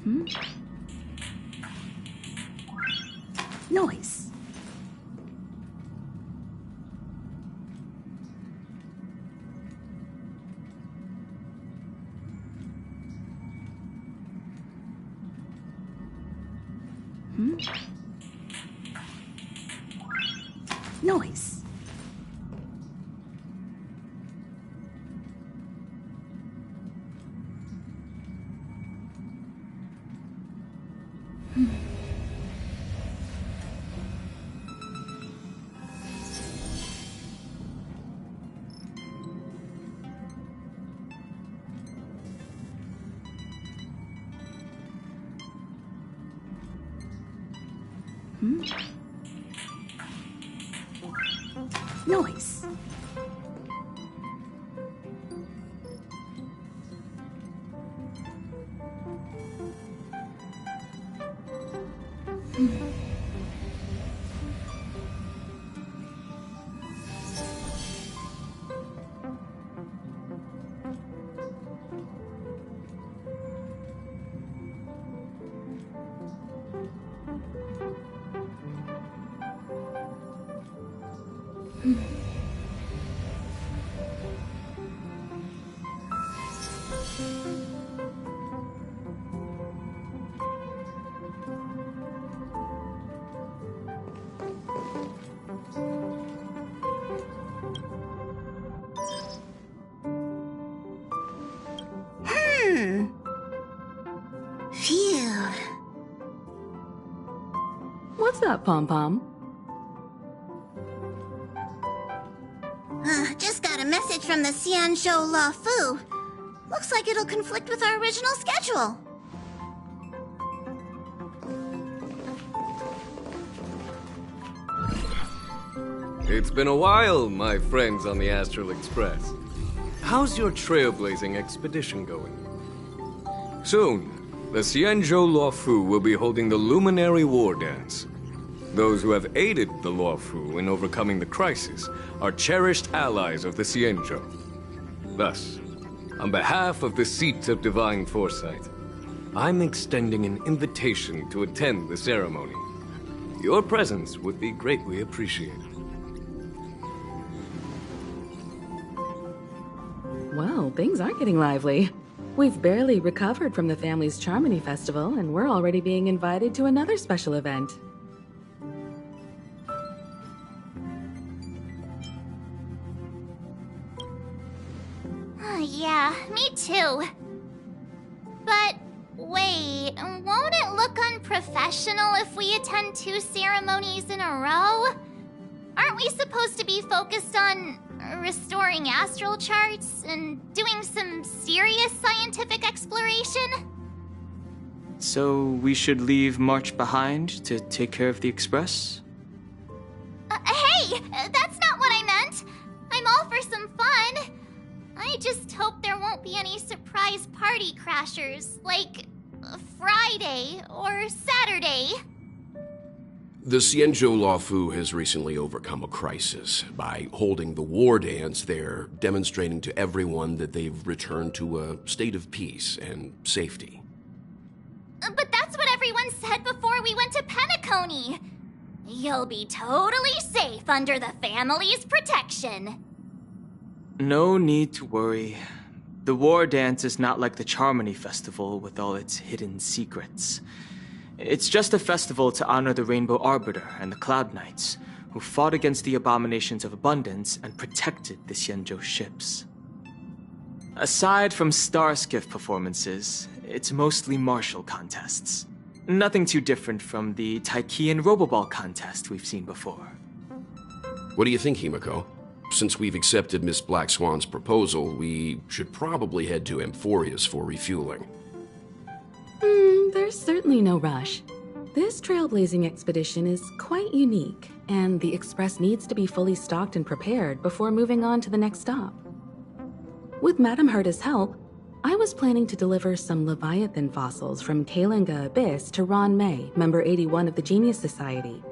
Hmm? Noise. Hmm? Noise. Hmm? Noise. Phew. What's up, Pom-Pom? Just got a message from the Xianzhou Luofu. Looks like it'll conflict with our original schedule. It's been a while, my friends on the Astral Express. How's your trailblazing expedition going? Soon, the Xianzhou Luofu will be holding the Luminary War Dance. Those who have aided the Luofu in overcoming the crisis are cherished allies of the Xianzhou. Thus, on behalf of the Seat of Divine Foresight, I'm extending an invitation to attend the ceremony. Your presence would be greatly appreciated. Well, things are getting lively. We've barely recovered from the family's Charmony Festival, and we're already being invited to another special event. Yeah, me too. But wait, won't it look unprofessional if we attend 2 ceremonies in a row? Aren't we supposed to be focused on restoring astral charts and doing some serious scientific exploration? So we should leave March behind to take care of the Express? Hey! That's not what I meant! I'm all for some fun! I just hope there won't be any surprise party crashers, like Friday or Saturday. The Xianzhou Luofu has recently overcome a crisis. By holding the war dance, they're demonstrating to everyone that they've returned to a state of peace and safety. But that's what everyone said before we went to Penacony. You'll be totally safe under the family's protection. No need to worry. The War Dance is not like the Charmony Festival with all its hidden secrets. It's just a festival to honor the Rainbow Arbiter and the Cloud Knights, who fought against the abominations of abundance and protected the Xianzhou ships. Aside from Starskiff performances, it's mostly martial contests. Nothing too different from the Taiki and Roboball contest we've seen before. What do you think, Himiko? Since we've accepted Miss Black Swan's proposal, we should probably head to Amphorius for refueling. There's certainly no rush. This trailblazing expedition is quite unique, and the Express needs to be fully stocked and prepared before moving on to the next stop. With Madame Herta's help, I was planning to deliver some Leviathan fossils from Kalinga Abyss to Ron May, member 81 of the Genius Society.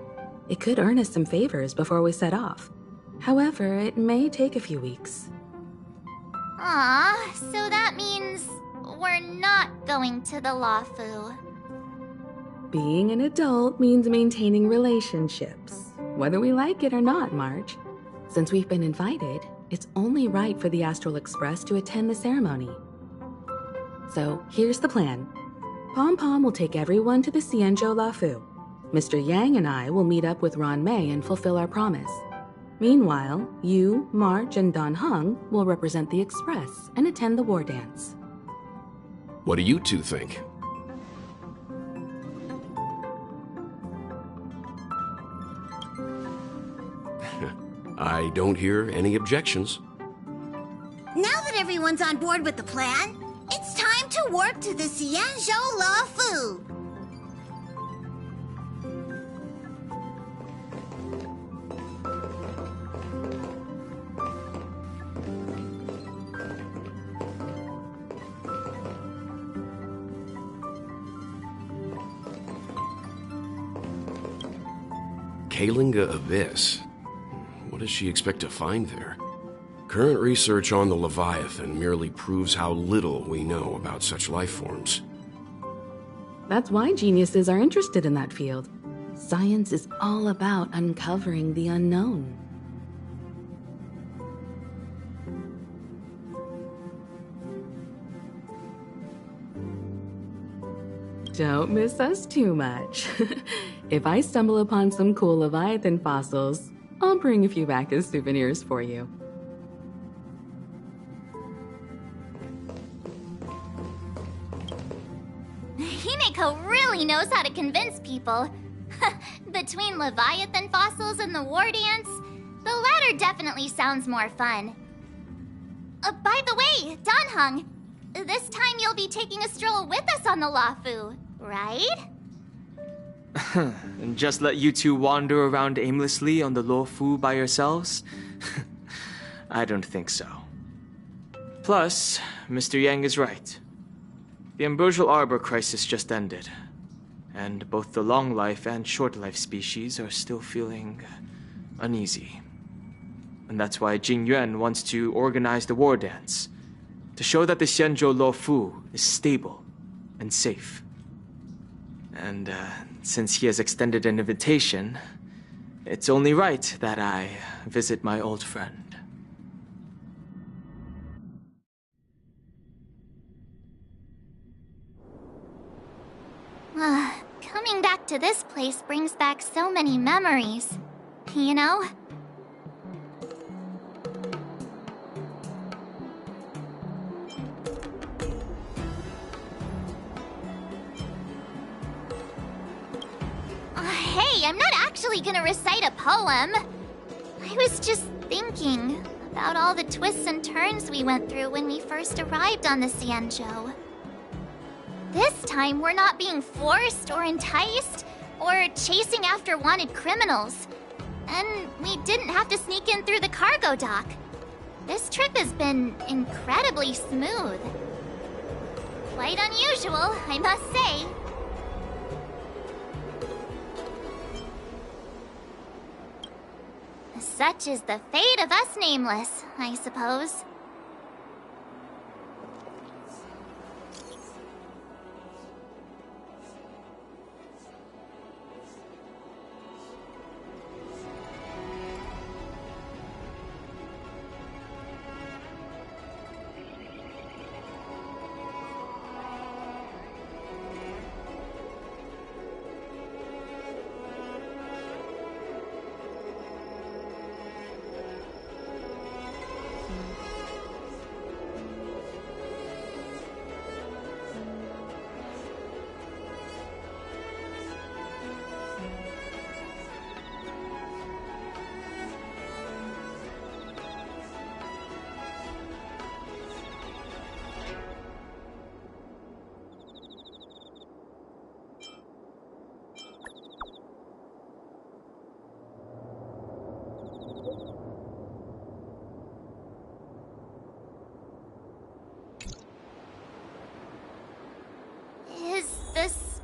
It could earn us some favors before we set off. However, it may take a few weeks. Aw, so that means we're not going to the Luofu. Being an adult means maintaining relationships, whether we like it or not, March. Since we've been invited, it's only right for the Astral Express to attend the ceremony. So here's the plan. Pom Pom will take everyone to the Xianzhou Luofu. Mr. Yang and I will meet up with Ron Mei and fulfill our promise. Meanwhile, you, March, and Dan Heng will represent the Express and attend the war dance. What do you two think? I don't hear any objections. Now that everyone's on board with the plan, it's time to work to the Xianzhou Luofu. Kalinga Abyss. What does she expect to find there? Current research on the Leviathan merely proves how little we know about such life forms. That's why geniuses are interested in that field. Science is all about uncovering the unknown. Don't miss us too much. If I stumble upon some cool Leviathan fossils, I'll bring a few back as souvenirs for you. Himeko really knows how to convince people. Between Leviathan fossils and the war dance, the latter definitely sounds more fun. By the way, Dan Heng, this time you'll be taking a stroll with us on the Luofu, right? And just let you two wander around aimlessly on the Luofu by yourselves? I don't think so. Plus, Mr. Yang is right. The Ambrosial Arbor crisis just ended, and both the long life and short life species are still feeling uneasy. And that's why Jing Yuan wants to organize the war dance, to show that the Xianzhou Luofu is stable and safe. And since he has extended an invitation, it's only right that I visit my old friend. Coming back to this place brings back so many memories, you know? Hey, I'm not actually gonna recite a poem. I was just thinking about all the twists and turns we went through when we first arrived on the Xianzhou. This time, we're not being forced or enticed or chasing after wanted criminals. And we didn't have to sneak in through the cargo dock. This trip has been incredibly smooth. Quite unusual, I must say. Such is the fate of us nameless, I suppose.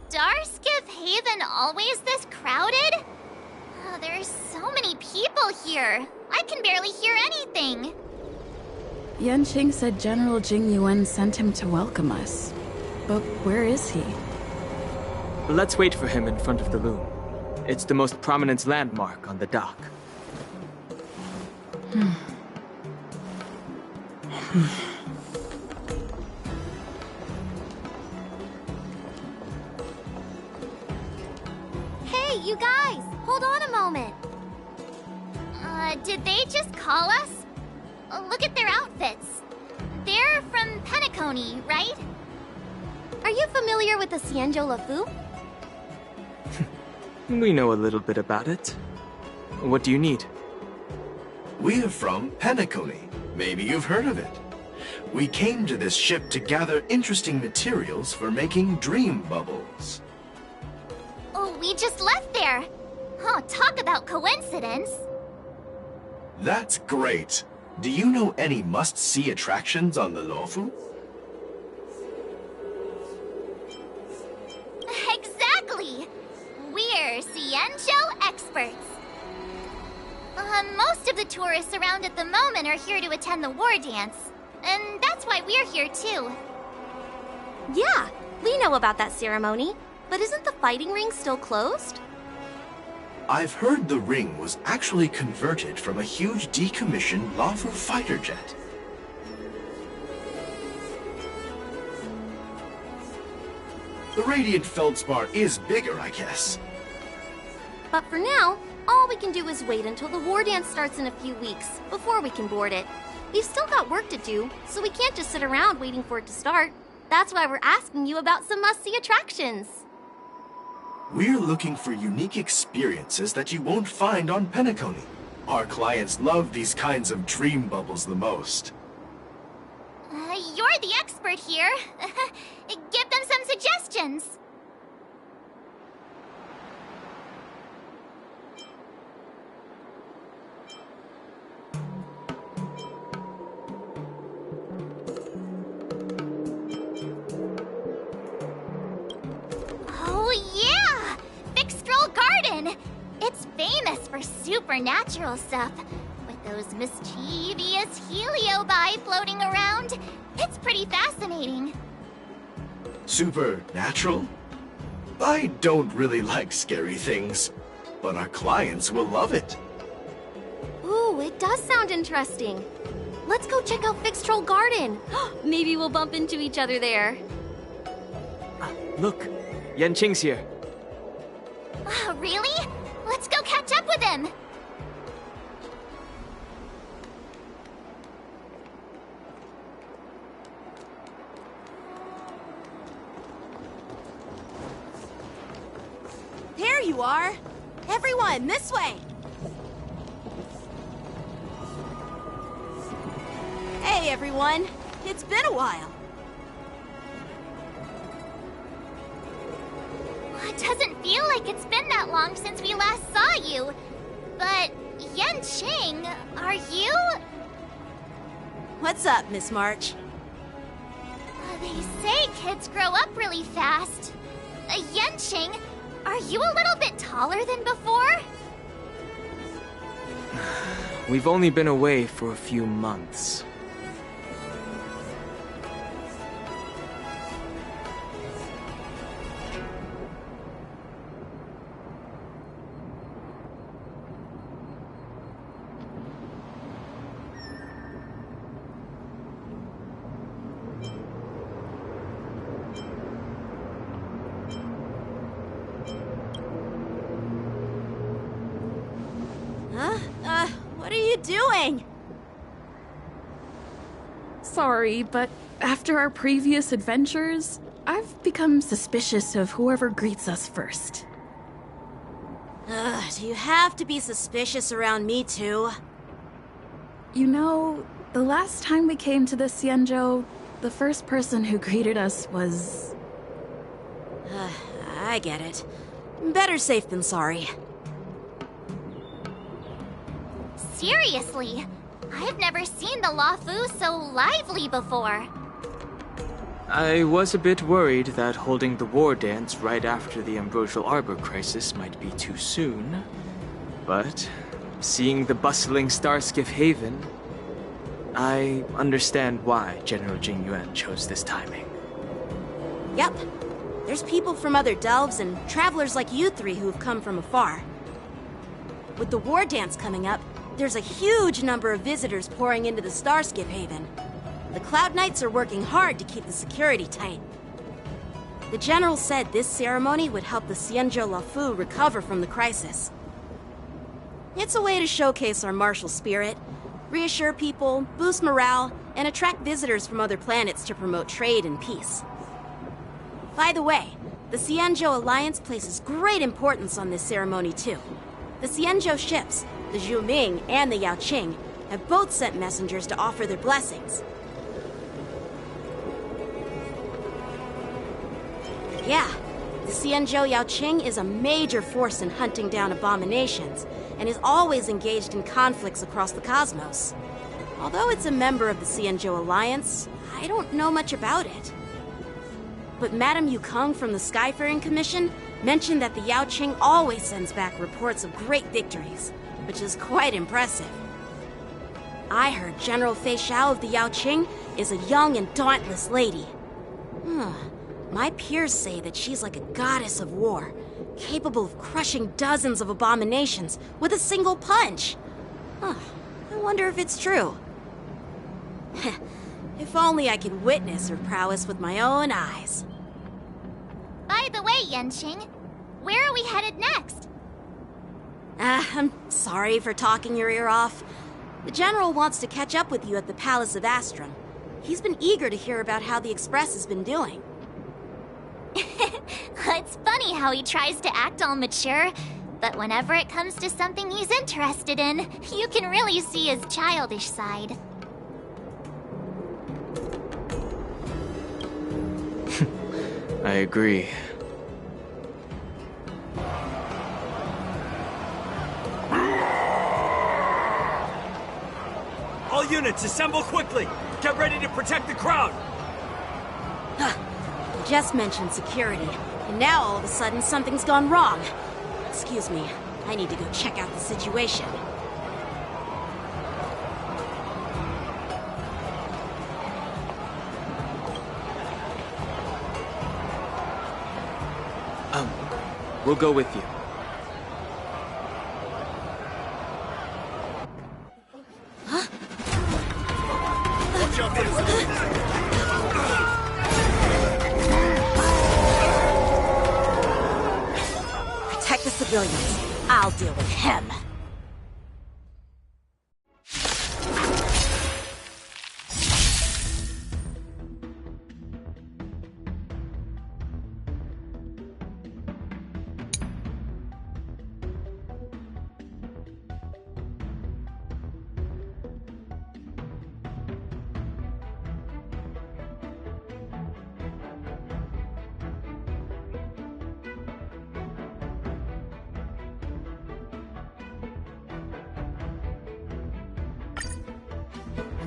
Starskiff Haven always this crowded? Oh, there's so many people here. I can barely hear anything. Yanqing said General Jing Yuan sent him to welcome us. But where is he? Let's wait for him in front of the loom. It's the most prominent landmark on the dock. Hey, you guys! Hold on a moment. Did they just call us? Look at their outfits. They're from Penacony, right? Are you familiar with the Xianzhou Luofu? We know a little bit about it. What do you need? We're from Penacony. Maybe you've heard of it. We came to this ship to gather interesting materials for making dream bubbles. Oh, we just left there. Oh, talk about coincidence. That's great. Do you know any must-see attractions on the Luofu? Exactly! We're Xianzhou experts. Most of the tourists around at the moment are here to attend the war dance. And that's why we're here too. Yeah, we know about that ceremony. But isn't the fighting ring still closed? I've heard the ring was actually converted from a huge decommissioned Luofu fighter jet. The Radiant Feldspar is bigger, I guess. But for now, all we can do is wait until the war dance starts in a few weeks before we can board it. We've still got work to do, so we can't just sit around waiting for it to start. That's why we're asking you about some must-see attractions. We're looking for unique experiences that you won't find on Penacony. Our clients love these kinds of dream bubbles the most. You're the expert here. Give them some suggestions. Oh yeah! Fixtral Garden! It's famous for supernatural stuff. With those mischievous heliobi floating around. It's pretty fascinating. Supernatural? I don't really like scary things, but our clients will love it. Ooh, it does sound interesting. Let's go check out Fixtral Garden. Maybe we'll bump into each other there. Look, Yanqing's here. Really? Let's go catch up with him. There you are! Everyone, this way! Hey, everyone! It's been a while. It doesn't feel like it's been that long since we last saw you. But, Yanqing, are you? What's up, Miss March? They say kids grow up really fast. Yanqing, are you a little bit taller than before? We've only been away for a few months. What are you doing? Sorry, but after our previous adventures, I've become suspicious of whoever greets us first. Do you have to be suspicious around me too? You know, the last time we came to the Xianzhou, the first person who greeted us was... I get it. Better safe than sorry. Seriously, I've never seen the Luofu so lively before. I was a bit worried that holding the war dance right after the Ambrosial Arbor crisis might be too soon. But seeing the bustling Starskiff Haven, I understand why General Jing Yuan chose this timing. Yep. There's people from other delves and travelers like you three who've come from afar. With the war dance coming up, there's a huge number of visitors pouring into the Starskip Haven. The Cloud Knights are working hard to keep the security tight. The General said this ceremony would help the Xianzhou Luofu recover from the crisis. It's a way to showcase our martial spirit, reassure people, boost morale, and attract visitors from other planets to promote trade and peace. By the way, the Xianzhou Alliance places great importance on this ceremony too. The Xianzhou ships, the Zhu Ming and the Yao Qing, have both sent messengers to offer their blessings. Yeah, the Xianzhou Yao Qing is a major force in hunting down abominations, and is always engaged in conflicts across the cosmos. Although it's a member of the Xianzhou Alliance, I don't know much about it. But Madame Yukong from the Skyfaring Commission mentioned that the Yao Qing always sends back reports of great victories, which is quite impressive. I heard General Fei Xiao of the Yao Qing is a young and dauntless lady. My peers say that she's like a goddess of war, capable of crushing dozens of abominations with a single punch. I wonder if it's true. If only I could witness her prowess with my own eyes. By the way, Yanqing, where are we headed next? I'm sorry for talking your ear off. The General wants to catch up with you at the Palace of Astrum. He's been eager to hear about how the Express has been doing. It's funny how he tries to act all mature, but whenever it comes to something he's interested in, you can really see his childish side. I agree. All units, assemble quickly! Get ready to protect the crowd! You just mentioned security, and now all of a sudden something's gone wrong. Excuse me, I need to go check out the situation. We'll go with you. Protect the civilians. I'll deal with him.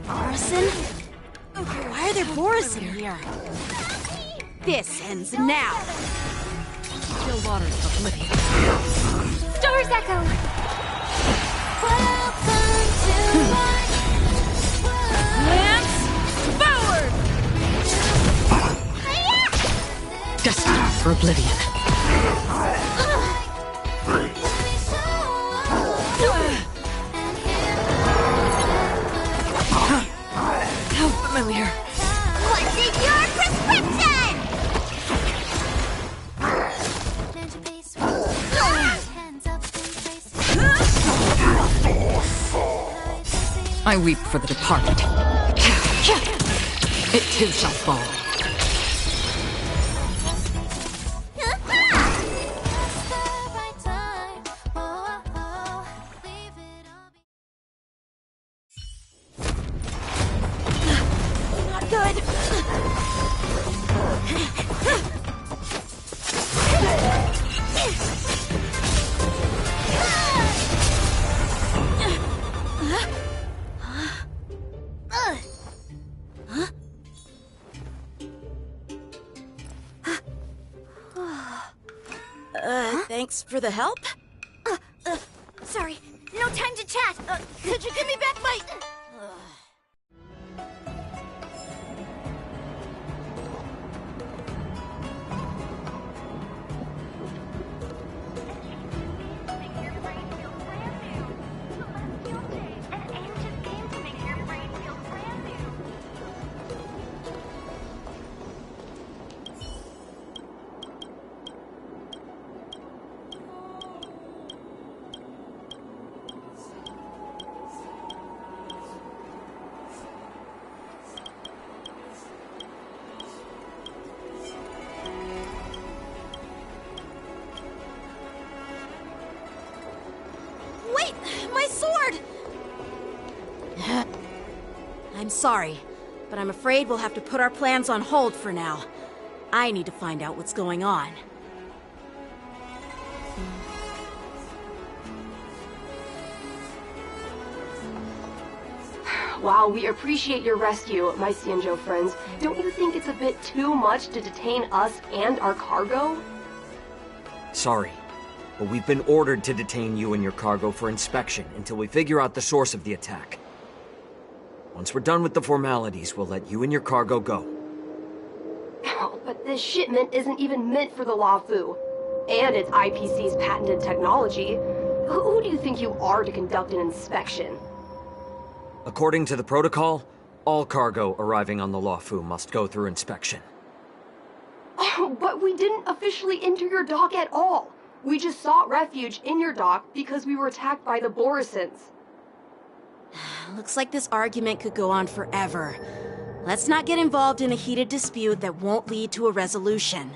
Borison? Why are there Borison here? This ends now. Still waters of Oblivion. Stars Echo! Lance forward! Destined for Oblivion. How familiar. What's in your prescription? I weep for the departed. It too shall fall. Not good. Thanks for the help. Sorry, no time to chat. Could you give me back my... I'm sorry, but I'm afraid we'll have to put our plans on hold for now. I need to find out what's going on. While we appreciate your rescue, my Xianzhou friends, don't you think it's a bit too much to detain us and our cargo? Sorry, but we've been ordered to detain you and your cargo for inspection until we figure out the source of the attack. Once we're done with the formalities, we'll let you and your cargo go. Oh, but this shipment isn't even meant for the Luofu. And it's IPC's patented technology. Who do you think you are to conduct an inspection? According to the protocol, all cargo arriving on the Luofu must go through inspection. Oh, but we didn't officially enter your dock at all. We just sought refuge in your dock because we were attacked by the Borisons. Looks like this argument could go on forever. Let's not get involved in a heated dispute that won't lead to a resolution.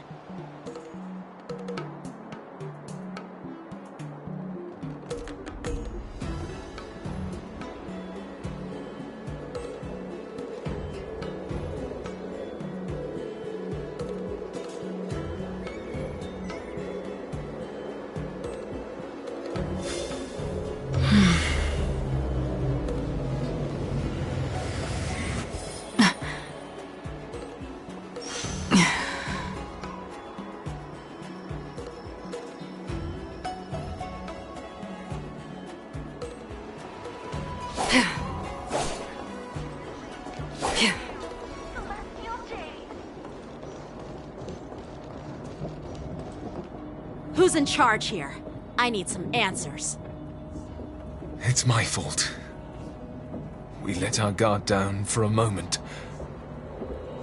Who's in charge here? I need some answers. It's my fault. We let our guard down for a moment.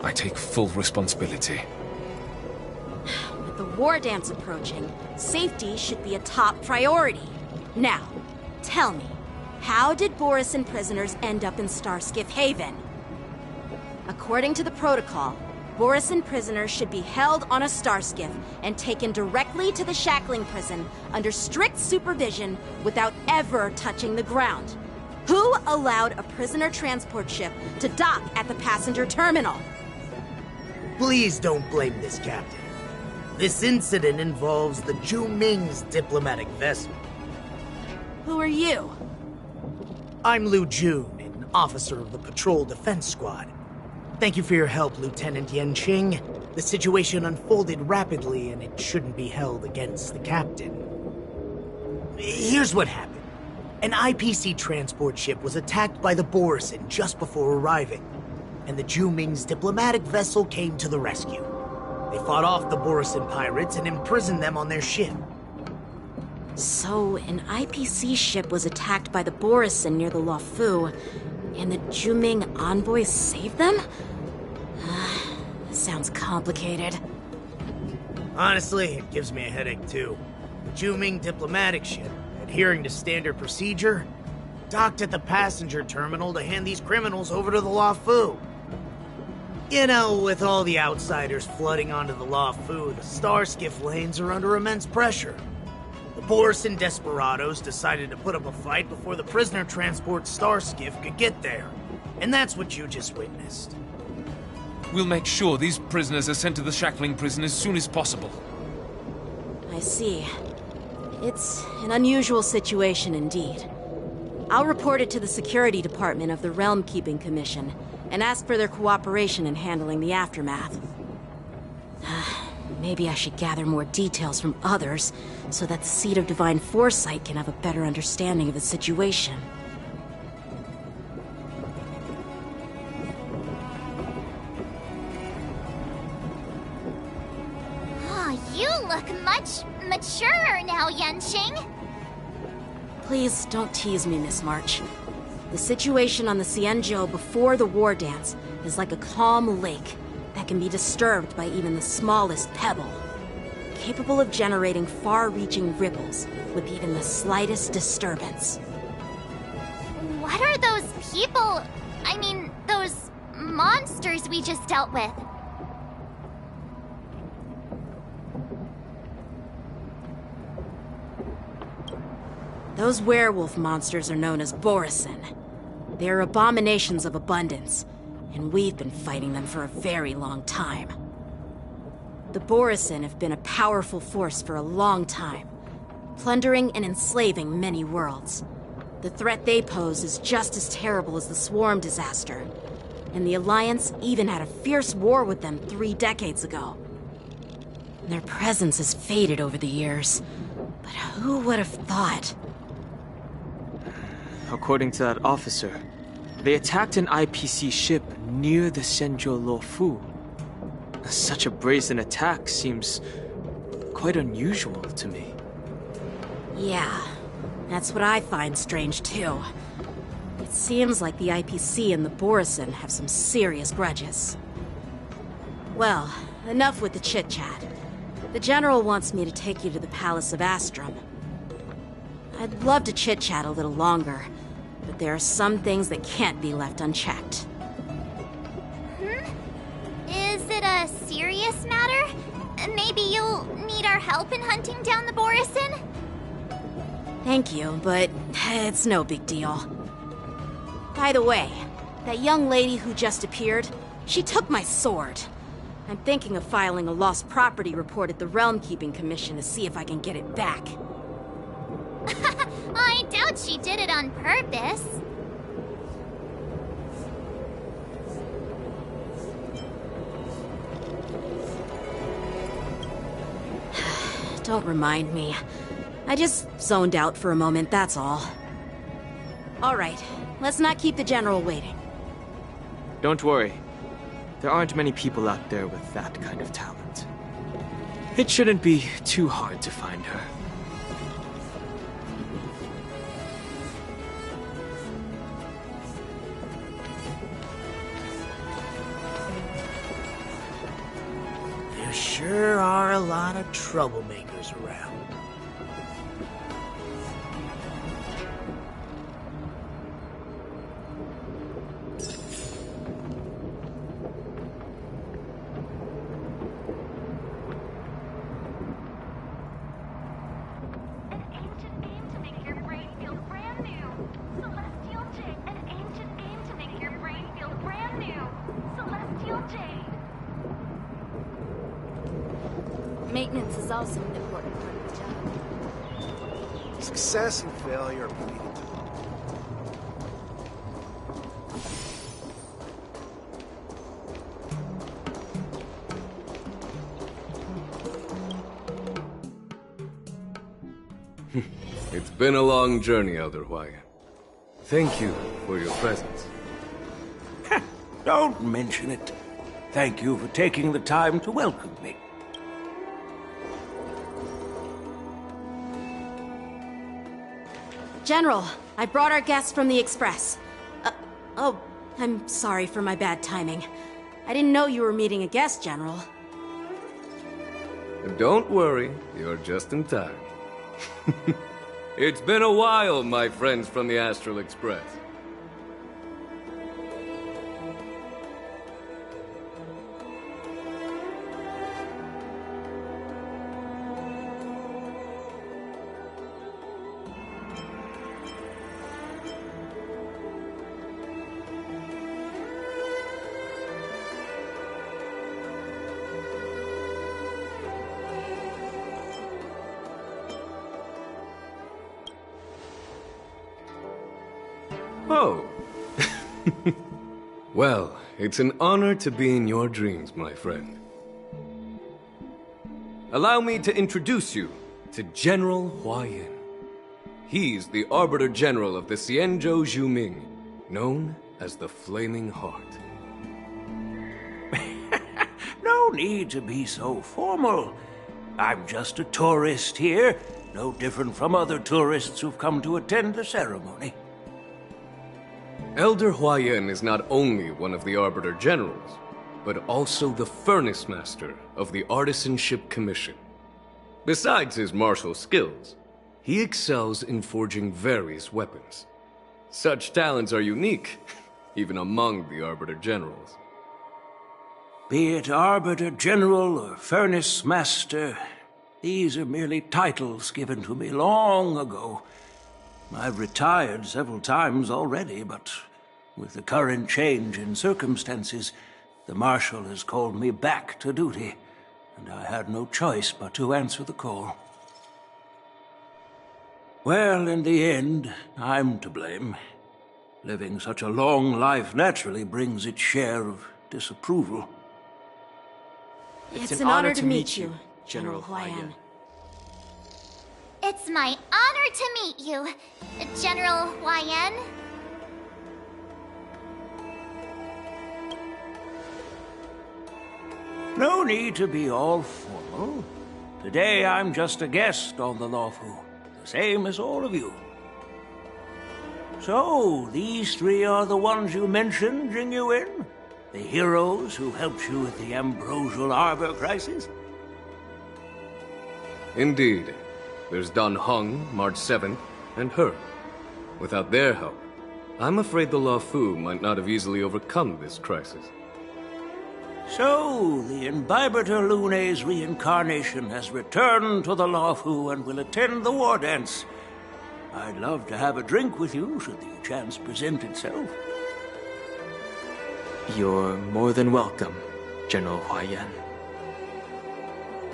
I take full responsibility. With the war dance approaching, safety should be a top priority. Now, tell me, how did Borisin prisoners end up in Starskiff Haven? According to the protocol, Borisin prisoners should be held on a Starskiff and taken directly to the shackling prison under strict supervision without ever touching the ground. Who allowed a prisoner transport ship to dock at the passenger terminal? Please don't blame this captain. This incident involves the Zhu-Ming's diplomatic vessel. Who are you? I'm Lu Jun, an officer of the Patrol Defense Squad. Thank you for your help, Lieutenant Yanqing. The situation unfolded rapidly, and it shouldn't be held against the captain. Here's what happened. An IPC transport ship was attacked by the Borisin just before arriving, and the Zhu-Ming's diplomatic vessel came to the rescue. They fought off the Borisin pirates and imprisoned them on their ship. So, an IPC ship was attacked by the Borisin near the Luofu, and the Zhu-Ming envoys saved them? Sounds complicated. Honestly, it gives me a headache too. The Zhu-Ming diplomatic ship, adhering to standard procedure, docked at the passenger terminal to hand these criminals over to the Luofu. You know, with all the outsiders flooding onto the Luofu, the Starskiff lanes are under immense pressure. The Borisin desperados decided to put up a fight before the prisoner transport Starskiff could get there. And that's what you just witnessed. We'll make sure these prisoners are sent to the shackling prison as soon as possible. I see. It's an unusual situation indeed. I'll report it to the security department of the Realm Keeping Commission and ask for their cooperation in handling the aftermath. Maybe I should gather more details from others so that the Seat of Divine Foresight can have a better understanding of the situation. You look much maturer now, Yanqing. Please don't tease me, Miss March. The situation on the Xianzhou before the war dance is like a calm lake that can be disturbed by even the smallest pebble, capable of generating far-reaching ripples with even the slightest disturbance. What are those people? I mean, those monsters we just dealt with? Those werewolf monsters are known as Borisin. They're abominations of abundance, and we've been fighting them for a very long time. The Borisin have been a powerful force for a long time, plundering and enslaving many worlds. The threat they pose is just as terrible as the Swarm disaster, and the Alliance even had a fierce war with them 3 decades ago. Their presence has faded over the years, but who would have thought? According to that officer, they attacked an IPC ship near the Xianzhou Luofu. Such a brazen attack seems quite unusual to me. Yeah, that's what I find strange too. It seems like the IPC and the Borisin have some serious grudges. Well, enough with the chit-chat. The General wants me to take you to the Palace of Astrum. I'd love to chit-chat a little longer, but there are some things that can't be left unchecked. Is it a serious matter? Maybe you'll need our help in hunting down the Borisin? Thank you, but it's no big deal. By the way, that young lady who just appeared, she took my sword. I'm thinking of filing a lost property report at the Realm Keeping Commission to see if I can get it back. I doubt she did it on purpose. Don't remind me. I just zoned out for a moment, that's all. All right, let's not keep the General waiting. Don't worry. There aren't many people out there with that kind of talent. It shouldn't be too hard to find her. There sure are a lot of troublemakers around. Maintenance is also an important part of the job. Success and failure are pretty It's been a long journey, Elder Huayan. Thank you for your presence. Don't mention it. Thank you for taking the time to welcome me. General, I brought our guests from the Express. Oh, I'm sorry for my bad timing. I didn't know you were meeting a guest, General. Don't worry, you're just in time. It's been a while, my friends from the Astral Express. Oh. Well, it's an honor to be in your dreams, my friend. Allow me to introduce you to General Huayan. He's the Arbiter General of the Xianzhou Zhuming, known as the Flaming Heart. No need to be so formal. I'm just a tourist here, no different from other tourists who've come to attend the ceremony. Elder Huayan is not only one of the Arbiter Generals, but also the Furnace Master of the Artisanship Commission. Besides his martial skills, he excels in forging various weapons. Such talents are unique, even among the Arbiter Generals. Be it Arbiter General or Furnace Master, these are merely titles given to me long ago. I've retired several times already, but With the current change in circumstances, the Marshal has called me back to duty, and I had no choice but to answer the call. Well, in the end, I'm to blame. Living such a long life naturally brings its share of disapproval. It's an honor to meet you, General Huaiyan. It's my honor to meet you, General Huaiyan. No need to be all formal. Today I'm just a guest on the Luofu, the same as all of you. So, these three are the ones you mentioned, Jing Yuan? The heroes who helped you with the Ambrosial Arbor crisis? Indeed. There's Dan Heng, March 7th, and her. Without their help, I'm afraid the Luofu might not have easily overcome this crisis. So, the Imbibitor Lune's reincarnation has returned to the Luofu and will attend the war dance. I'd love to have a drink with you, should the chance present itself. You're more than welcome, General Huaiyan.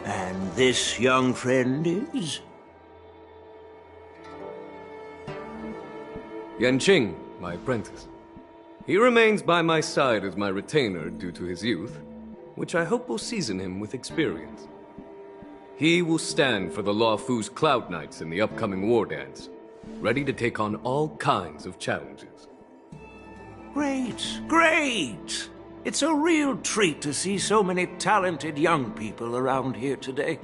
And this young friend is? Yanqing, my apprentice. He remains by my side as my retainer due to his youth, which I hope will season him with experience. He will stand for the Luofu's Cloud Knights in the upcoming war dance, ready to take on all kinds of challenges. Great, great! It's a real treat to see so many talented young people around here today.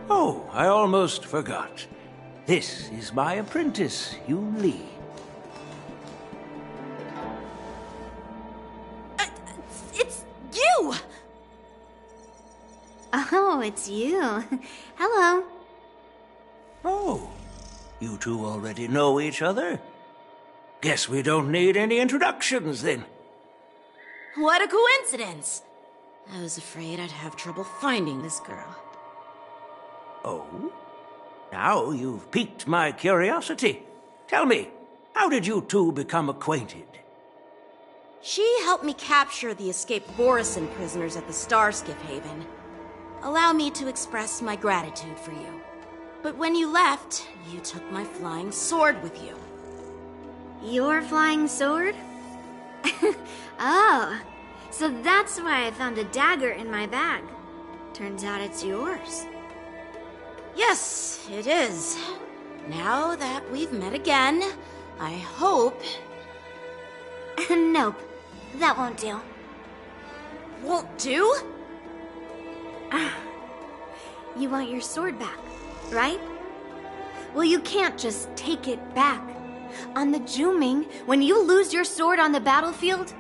Oh, I almost forgot. This is my apprentice, Yun Li. It's you! Oh, it's you. Hello. Oh, you two already know each other? Guess we don't need any introductions, then. What a coincidence! I was afraid I'd have trouble finding this girl. Oh? Now you've piqued my curiosity. Tell me, how did you two become acquainted? She helped me capture the escaped Borisin prisoners at the Starskiff Haven. Allow me to express my gratitude for you. But when you left, you took my flying sword with you. Your flying sword? Oh, so that's why I found a dagger in my bag. Turns out it's yours. Yes, it is. Now that we've met again, I hope... Nope, that won't do. Won't do? You want your sword back, right? Well, you can't just take it back. On the Zhuming, when you lose your sword on the battlefield,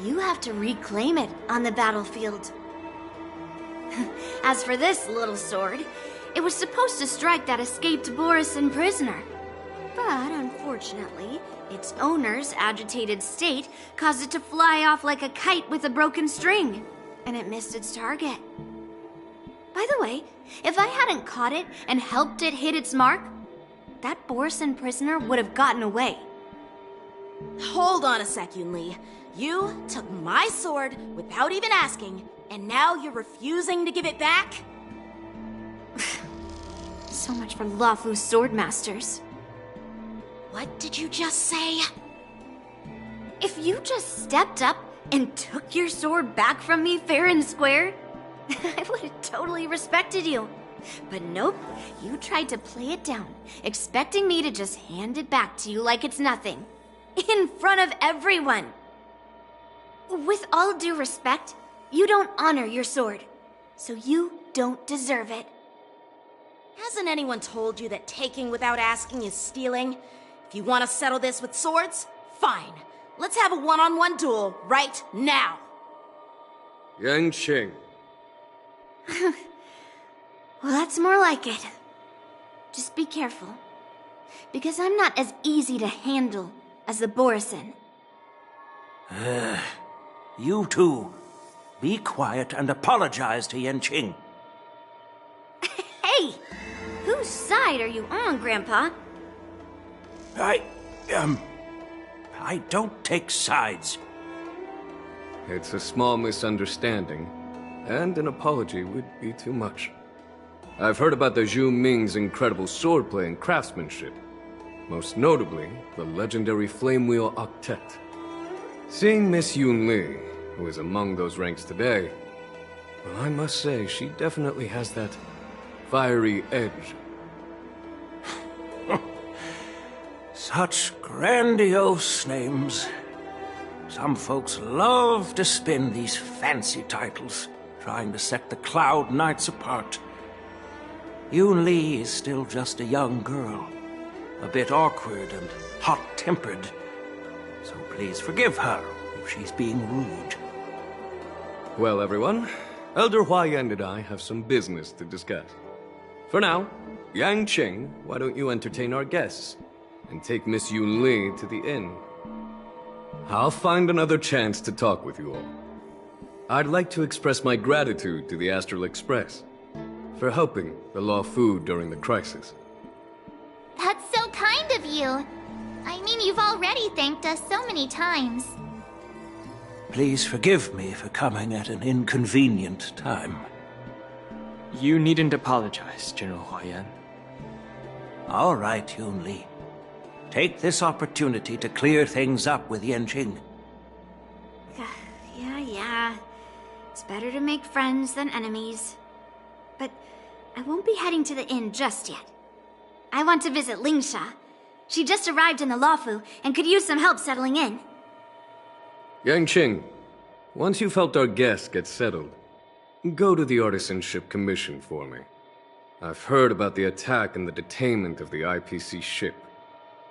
you have to reclaim it on the battlefield. As for this little sword, it was supposed to strike that escaped Borisin prisoner. But unfortunately, its owner's agitated state caused it to fly off like a kite with a broken string, and it missed its target. By the way, if I hadn't caught it and helped it hit its mark, that Borisin prisoner would have gotten away. Hold on a sec, Yun Li. You took my sword without even asking, and now you're refusing to give it back? So much for Luofu swordmasters. What did you just say? If you just stepped up and took your sword back from me fair and square, I would have totally respected you. But nope, you tried to play it down, expecting me to just hand it back to you like it's nothing. In front of everyone. With all due respect, you don't honor your sword, so you don't deserve it. Hasn't anyone told you that taking without asking is stealing? If you want to settle this with swords, fine. Let's have a one-on-one duel right now. Yanqing. Well, that's more like it. Just be careful, because I'm not as easy to handle as the Borisin. You two, be quiet and apologize to Yanqing. Hey! Whose side are you on, Grandpa? I don't take sides. It's a small misunderstanding, and an apology would be too much. I've heard about the Zhu Ming's incredible swordplay and craftsmanship, most notably the legendary Flame Wheel Octet. Seeing Miss Yunli, who is among those ranks today, well, I must say she definitely has that fiery edge. Such grandiose names. Some folks love to spin these fancy titles, trying to set the Cloud Knights apart. Yun Li is still just a young girl, a bit awkward and hot-tempered. So please forgive her if she's being rude. Well, everyone, Elder Huaiyan and I have some business to discuss. For now, Yang Qing, why don't you entertain our guests and take Miss Yun Li to the inn? I'll find another chance to talk with you all. I'd like to express my gratitude to the Astral Express for helping the Luofu during the crisis. That's so kind of you. I mean, you've already thanked us so many times. Please forgive me for coming at an inconvenient time. You needn't apologize, General Huaiyan. All right, Yun Li. Take this opportunity to clear things up with Yanqing. Yeah. It's better to make friends than enemies. But I won't be heading to the inn just yet. I want to visit Lingsha. She just arrived in the Luofu and could use some help settling in. Yang Qing, once you've helped our guests get settled, go to the Artisanship Commission for me. I've heard about the attack and the detainment of the IPC ship.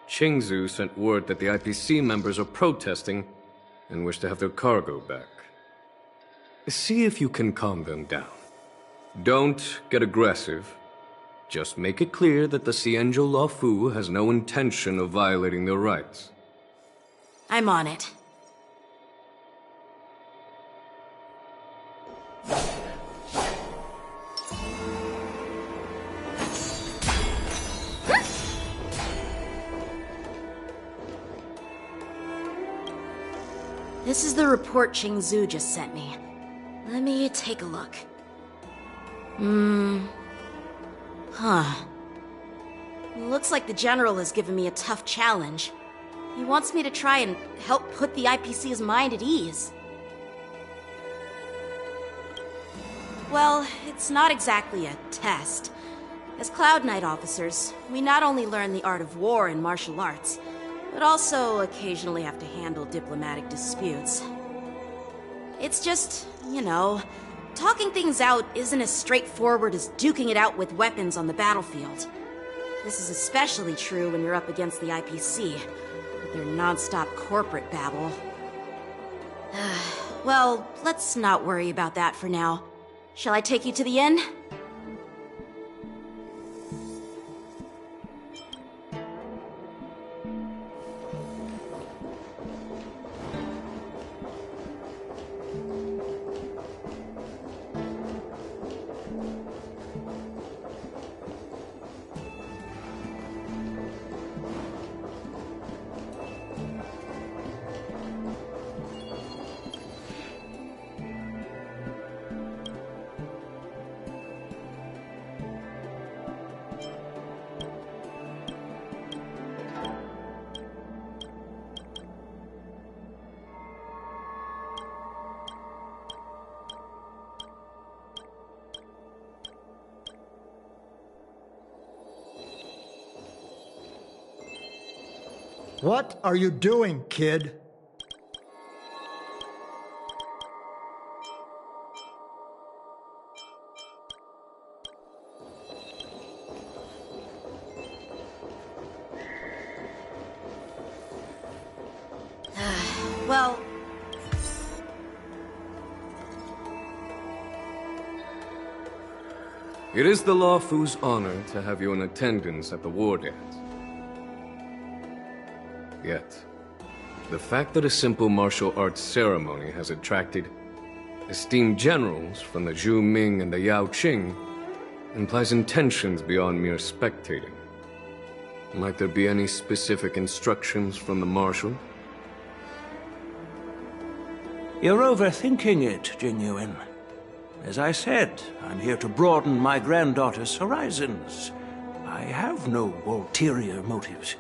Qingzu sent word that the IPC members are protesting and wish to have their cargo back. See if you can calm them down. Don't get aggressive. Just make it clear that the Xianzhou Luofu has no intention of violating their rights. I'm on it. This is the report Qingzu just sent me. Let me take a look. Looks like the General has given me a tough challenge. He wants me to try and help put the IPC's mind at ease. Well, it's not exactly a test. As Cloud Knight officers, we not only learn the art of war and martial arts, but also occasionally have to handle diplomatic disputes. It's just, talking things out isn't as straightforward as duking it out with weapons on the battlefield. This is especially true when you're up against the IPC, with their non-stop corporate babble. Well, let's not worry about that for now. Shall I take you to the inn? What are you doing, kid? Well... It is the Luofu's honor to have you in attendance at the war dance. Yet, the fact that a simple martial arts ceremony has attracted esteemed generals from the Zhu Ming and the Yao Qing implies intentions beyond mere spectating. Might there be any specific instructions from the Marshal? You're overthinking it, Jingyuan. As I said, I'm here to broaden my granddaughter's horizons. I have no ulterior motives.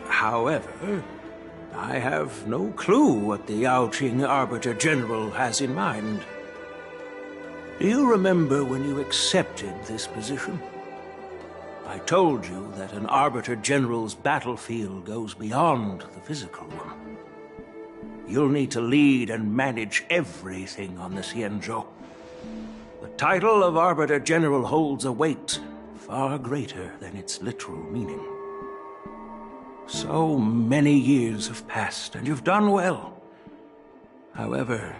However, I have no clue what the Yaoqing Arbiter General has in mind. Do you remember when you accepted this position? I told you that an Arbiter General's battlefield goes beyond the physical one. You'll need to lead and manage everything on the Xianzhou. The title of Arbiter General holds a weight far greater than its literal meaning. So many years have passed, and you've done well. However,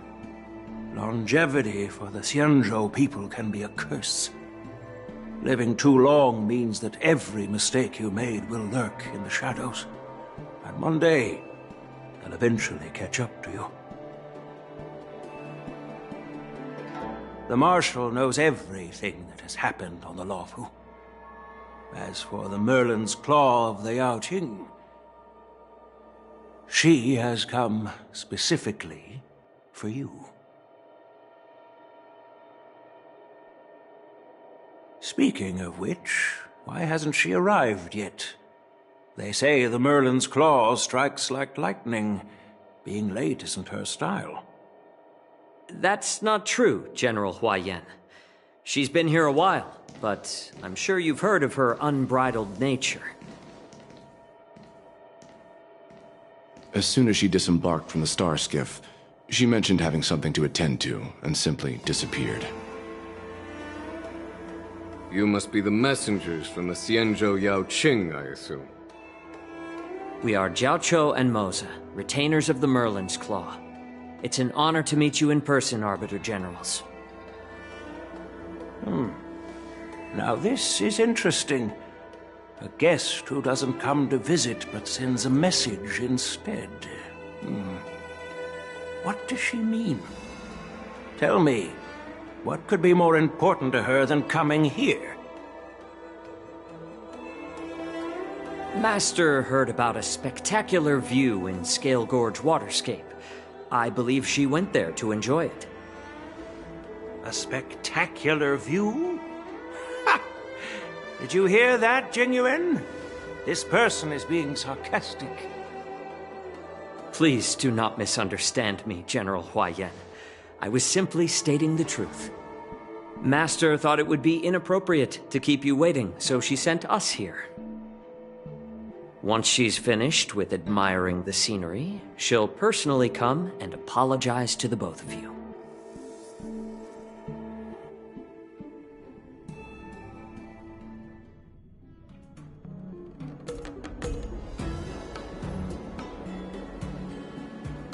longevity for the Xianzhou people can be a curse. Living too long means that every mistake you made will lurk in the shadows. And one day, they'll eventually catch up to you. The Marshal knows everything that has happened on the Luofu. As for the Merlin's Claw of the Yaoqing, she has come specifically for you. Speaking of which, why hasn't she arrived yet? They say the Merlin's Claw strikes like lightning. Being late isn't her style. That's not true, General Huaiyan. She's been here a while, but I'm sure you've heard of her unbridled nature. As soon as she disembarked from the star skiff, she mentioned having something to attend to and simply disappeared. You must be the messengers from the Xianzhou Yaoqing, I assume. We are Jiaoqiu and Moza, retainers of the Merlin's Claw. It's an honor to meet you in person, Arbiter Generals. Now this is interesting. A guest who doesn't come to visit but sends a message instead. What does she mean? Tell me, what could be more important to her than coming here? Master heard about a spectacular view in Scale Gorge Waterscape. I believe she went there to enjoy it. A spectacular view? Ha! Did you hear that, Jingyuan? This person is being sarcastic. Please do not misunderstand me, General Huaiyan. I was simply stating the truth. Master thought it would be inappropriate to keep you waiting, so she sent us here. Once she's finished with admiring the scenery, she'll personally come and apologize to the both of you.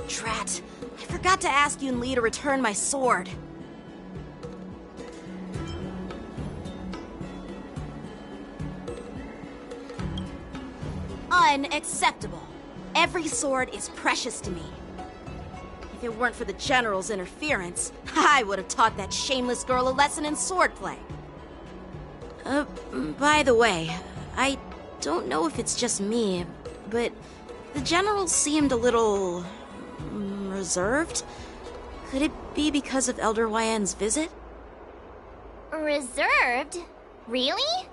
Drat! I forgot to ask Yun Li to return my sword. Unacceptable. Every sword is precious to me. If it weren't for the General's interference, I would have taught that shameless girl a lesson in swordplay. By the way, I don't know if it's just me, but the General seemed a little reserved. Could it be because of Elder Huaiyan's visit? Reserved? Really?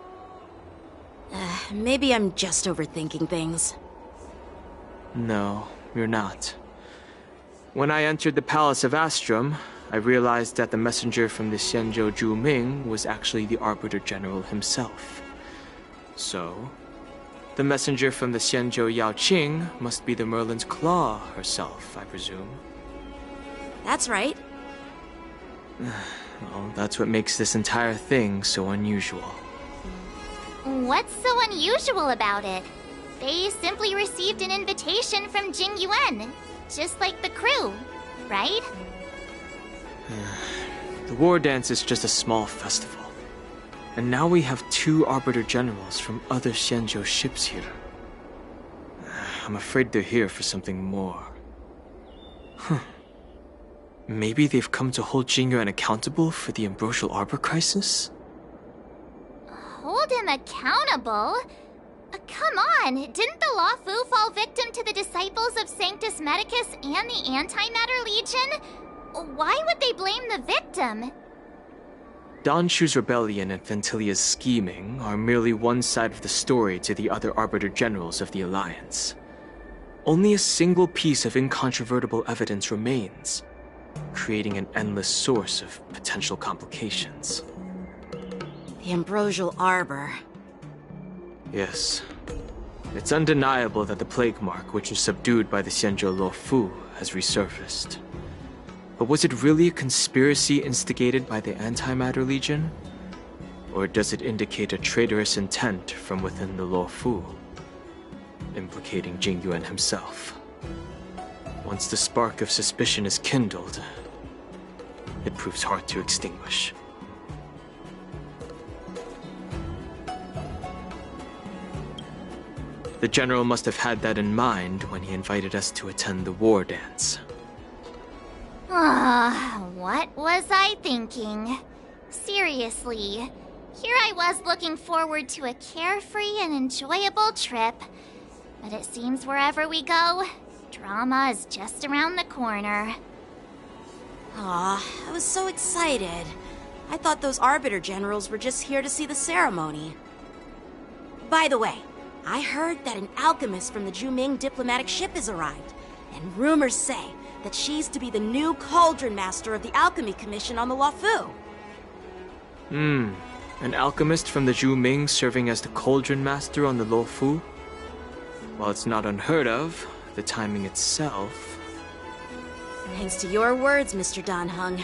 Maybe I'm just overthinking things. No, you're not. When I entered the Palace of Astrum, I realized that the messenger from the Xianzhou Zhuming was actually the Arbiter General himself. So, the messenger from the Xianzhou Yaoqing must be the Merlin's Claw herself, I presume. That's right. Well, that's what makes this entire thing so unusual. What's so unusual about it? They simply received an invitation from Jingyuan, just like the crew, right? The war dance is just a small festival. And now we have 2 Arbiter Generals from other Xianzhou ships here. I'm afraid they're here for something more. Maybe they've come to hold Jingyuan accountable for the Ambrosial Arbor crisis? Hold him accountable? Come on! Didn't the Lawfu fall victim to the disciples of Sanctus Medicus and the Antimatter Legion? Why would they blame the victim? Donshu's rebellion and Ventilia's scheming are merely one side of the story to the other Arbiter Generals of the Alliance. Only a single piece of incontrovertible evidence remains, creating an endless source of potential complications. The Ambrosial Arbor. Yes. It's undeniable that the plague mark, which was subdued by the Xianzhou Luofu, has resurfaced. But was it really a conspiracy instigated by the Antimatter Legion? Or does it indicate a traitorous intent from within the Luofu, implicating Jing Yuan himself? Once the spark of suspicion is kindled, it proves hard to extinguish. The General must have had that in mind when he invited us to attend the war dance. What was I thinking? Seriously, here I was looking forward to a carefree and enjoyable trip. But it seems wherever we go, drama is just around the corner. Aw, I was so excited. I thought those Arbiter Generals were just here to see the ceremony. By the way, I heard that an alchemist from the Zhuming diplomatic ship has arrived, and rumors say that she's to be the new Cauldron Master of the Alchemy Commission on the Luofu. An alchemist from the Zhuming serving as the Cauldron Master on the Luofu? While it's not unheard of, the timing itself... Thanks to your words, Mr. Danheng.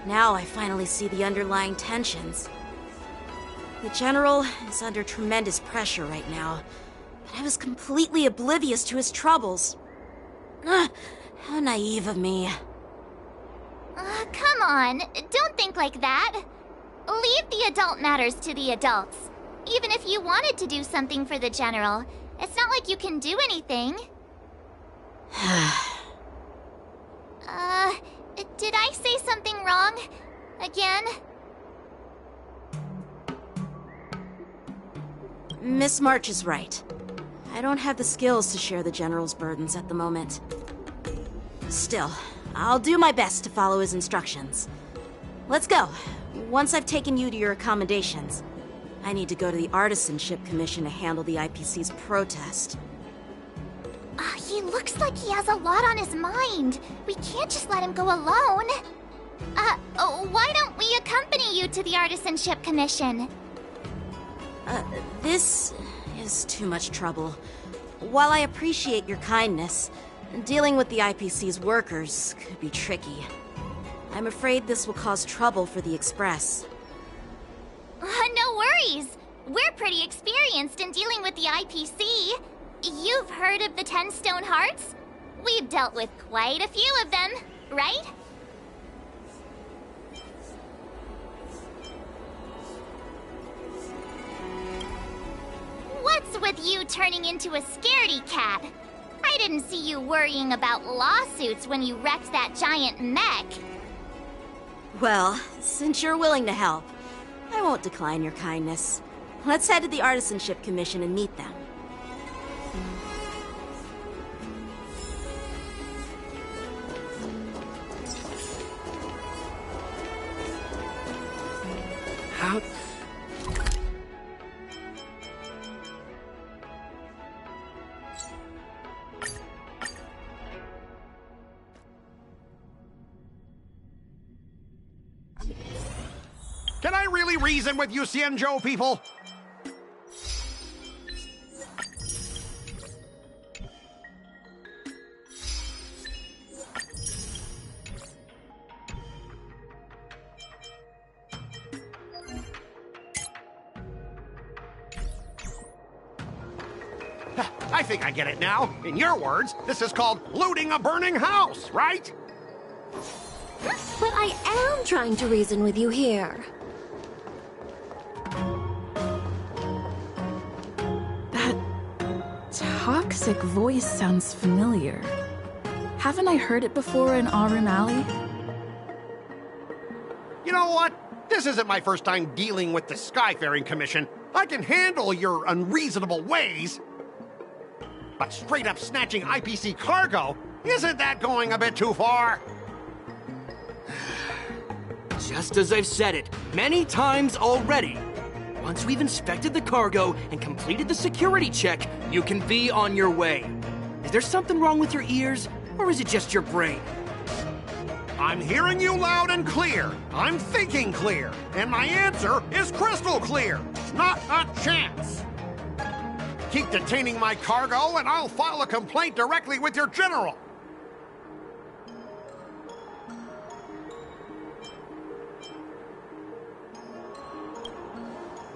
Now I finally see the underlying tensions. The General is under tremendous pressure right now, but I was completely oblivious to his troubles. How naive of me. Come on, don't think like that. Leave the adult matters to the adults. Even if you wanted to do something for the General, it's not like you can do anything. Did I say something wrong? Again? Miss March is right. I don't have the skills to share the General's burdens at the moment. Still, I'll do my best to follow his instructions. Let's go. Once I've taken you to your accommodations, I need to go to the Artisanship Commission to handle the IPC's protest. He looks like he has a lot on his mind. We can't just let him go alone. Why don't we accompany you to the Artisanship Commission? This is too much trouble. While I appreciate your kindness, dealing with the IPC's workers could be tricky. I'm afraid this will cause trouble for the Express. No worries. We're pretty experienced in dealing with the IPC. You've heard of the 10 Stone Hearts? We've dealt with quite a few of them, right? What's with you turning into a scaredy cat? I didn't see you worrying about lawsuits when you wrecked that giant mech. Well, since you're willing to help, I won't decline your kindness. Let's head to the Artisanship Commission and meet them. How... Can I really reason with you Xianzhou people? I think I get it now. In your words, this is called looting a burning house, right? But I am trying to reason with you here. That toxic voice sounds familiar. Haven't I heard it before in Aurum Alley? You know what? This isn't my first time dealing with the Skyfaring Commission. I can handle your unreasonable ways. But straight up snatching IPC cargo, isn't that going a bit too far? Just as I've said it many times already. Once we've inspected the cargo and completed the security check, you can be on your way. Is there something wrong with your ears, or is it just your brain? I'm hearing you loud and clear. I'm thinking clear. And my answer is crystal clear. Not a chance. Keep detaining my cargo, and I'll file a complaint directly with your general.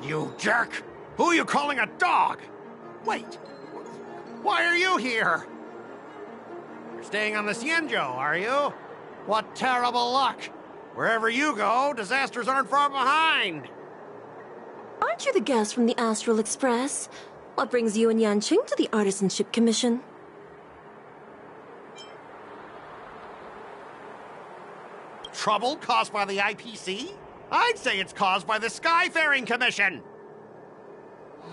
You jerk! Who are you calling a dog? Wait, why are you here? You're staying on the Xianzhou, are you? What terrible luck! Wherever you go, disasters aren't far behind! Aren't you the guest from the Astral Express? What brings you and Yanqing to the Artisanship Commission? Trouble caused by the IPC? I'd say it's caused by the Skyfaring Commission!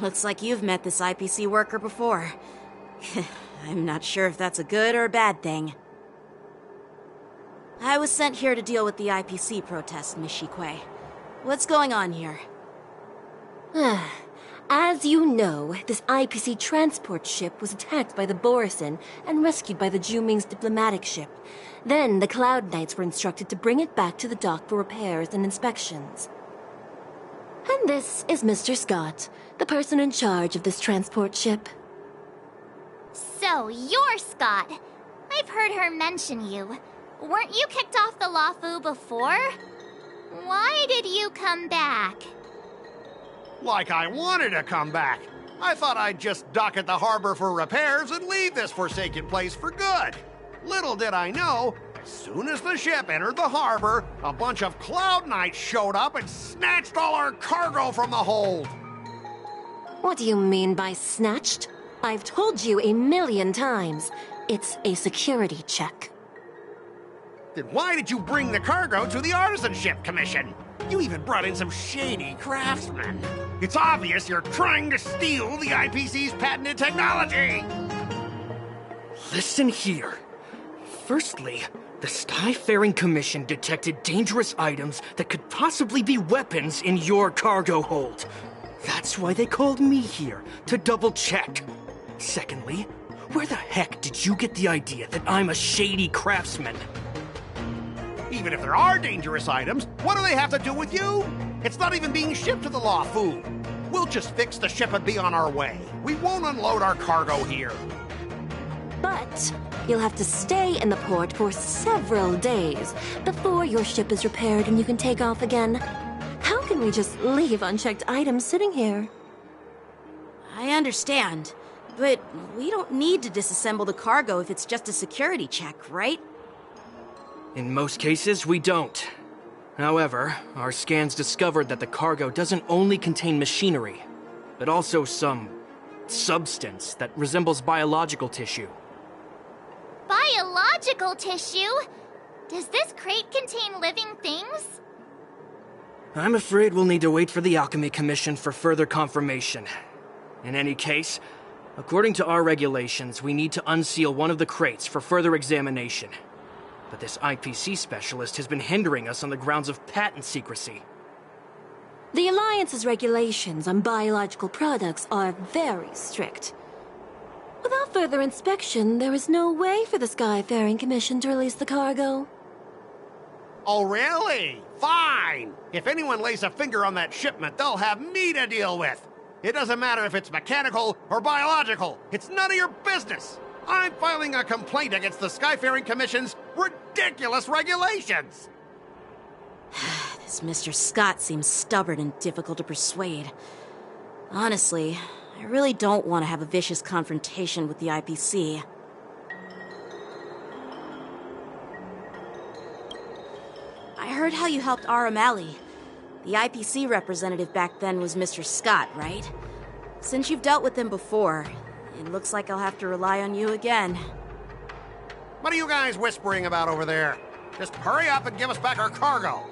Looks like you've met this IPC worker before. I'm not sure if that's a good or a bad thing. I was sent here to deal with the IPC protest, Miss Shikui. What's going on here? As you know, this IPC transport ship was attacked by the Borisin and rescued by the Zhuming's diplomatic ship. Then the Cloud Knights were instructed to bring it back to the dock for repairs and inspections. And this is Mr. Scott, the person in charge of this transport ship. So, you're Scott. I've heard her mention you. Weren't you kicked off the Luofu before? Why did you come back? Like I wanted to come back. I thought I'd just dock at the harbor for repairs and leave this forsaken place for good. Little did I know, as soon as the ship entered the harbor, a bunch of Cloud Knights showed up and snatched all our cargo from the hold. What do you mean by snatched? I've told you 1,000,000 times. It's a security check. Then why did you bring the cargo to the Artisanship Commission? You even brought in some shady craftsmen. It's obvious you're trying to steal the IPC's patented technology! Listen here. Firstly, the Skyfaring Commission detected dangerous items that could possibly be weapons in your cargo hold. That's why they called me here, to double-check. Secondly, where the heck did you get the idea that I'm a shady craftsman? Even if there are dangerous items, what do they have to do with you? It's not even being shipped to the Luofu. We'll just fix the ship and be on our way. We won't unload our cargo here. But you'll have to stay in the port for several days before your ship is repaired and you can take off again. How can we just leave unchecked items sitting here? I understand, but we don't need to disassemble the cargo if it's just a security check, right? In most cases, we don't. However, our scans discovered that the cargo doesn't only contain machinery, but also some substance that resembles biological tissue. Biological tissue? Does this crate contain living things? I'm afraid we'll need to wait for the Alchemy Commission for further confirmation. In any case, according to our regulations, we need to unseal one of the crates for further examination. But this IPC specialist has been hindering us on the grounds of patent secrecy. The Alliance's regulations on biological products are very strict. Without further inspection, there is no way for the Skyfaring Commission to release the cargo. Oh, really? Fine! If anyone lays a finger on that shipment, they'll have me to deal with. It doesn't matter if it's mechanical or biological. It's none of your business. I'm filing a complaint against the Skyfaring Commission's ridiculous regulations! This Mr. Scott seems stubborn and difficult to persuade. Honestly, I really don't want to have a vicious confrontation with the IPC. I heard how you helped Aramali. The IPC representative back then was Mr. Scott, right? Since you've dealt with him before, it looks like I'll have to rely on you again. What are you guys whispering about over there? Just hurry up and give us back our cargo.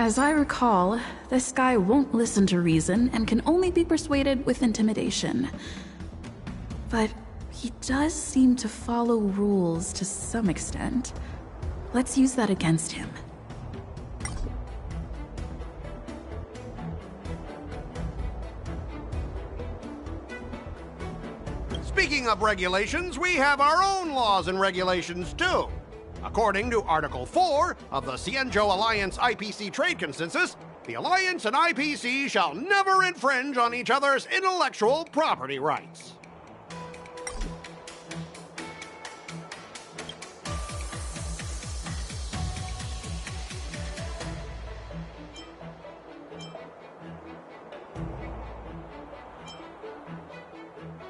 As I recall, this guy won't listen to reason and can only be persuaded with intimidation. But he does seem to follow rules to some extent. Let's use that against him. Speaking of regulations, we have our own laws and regulations too. According to Article 4 of the Xianzhou Alliance IPC Trade Consensus, the Alliance and IPC shall never infringe on each other's intellectual property rights.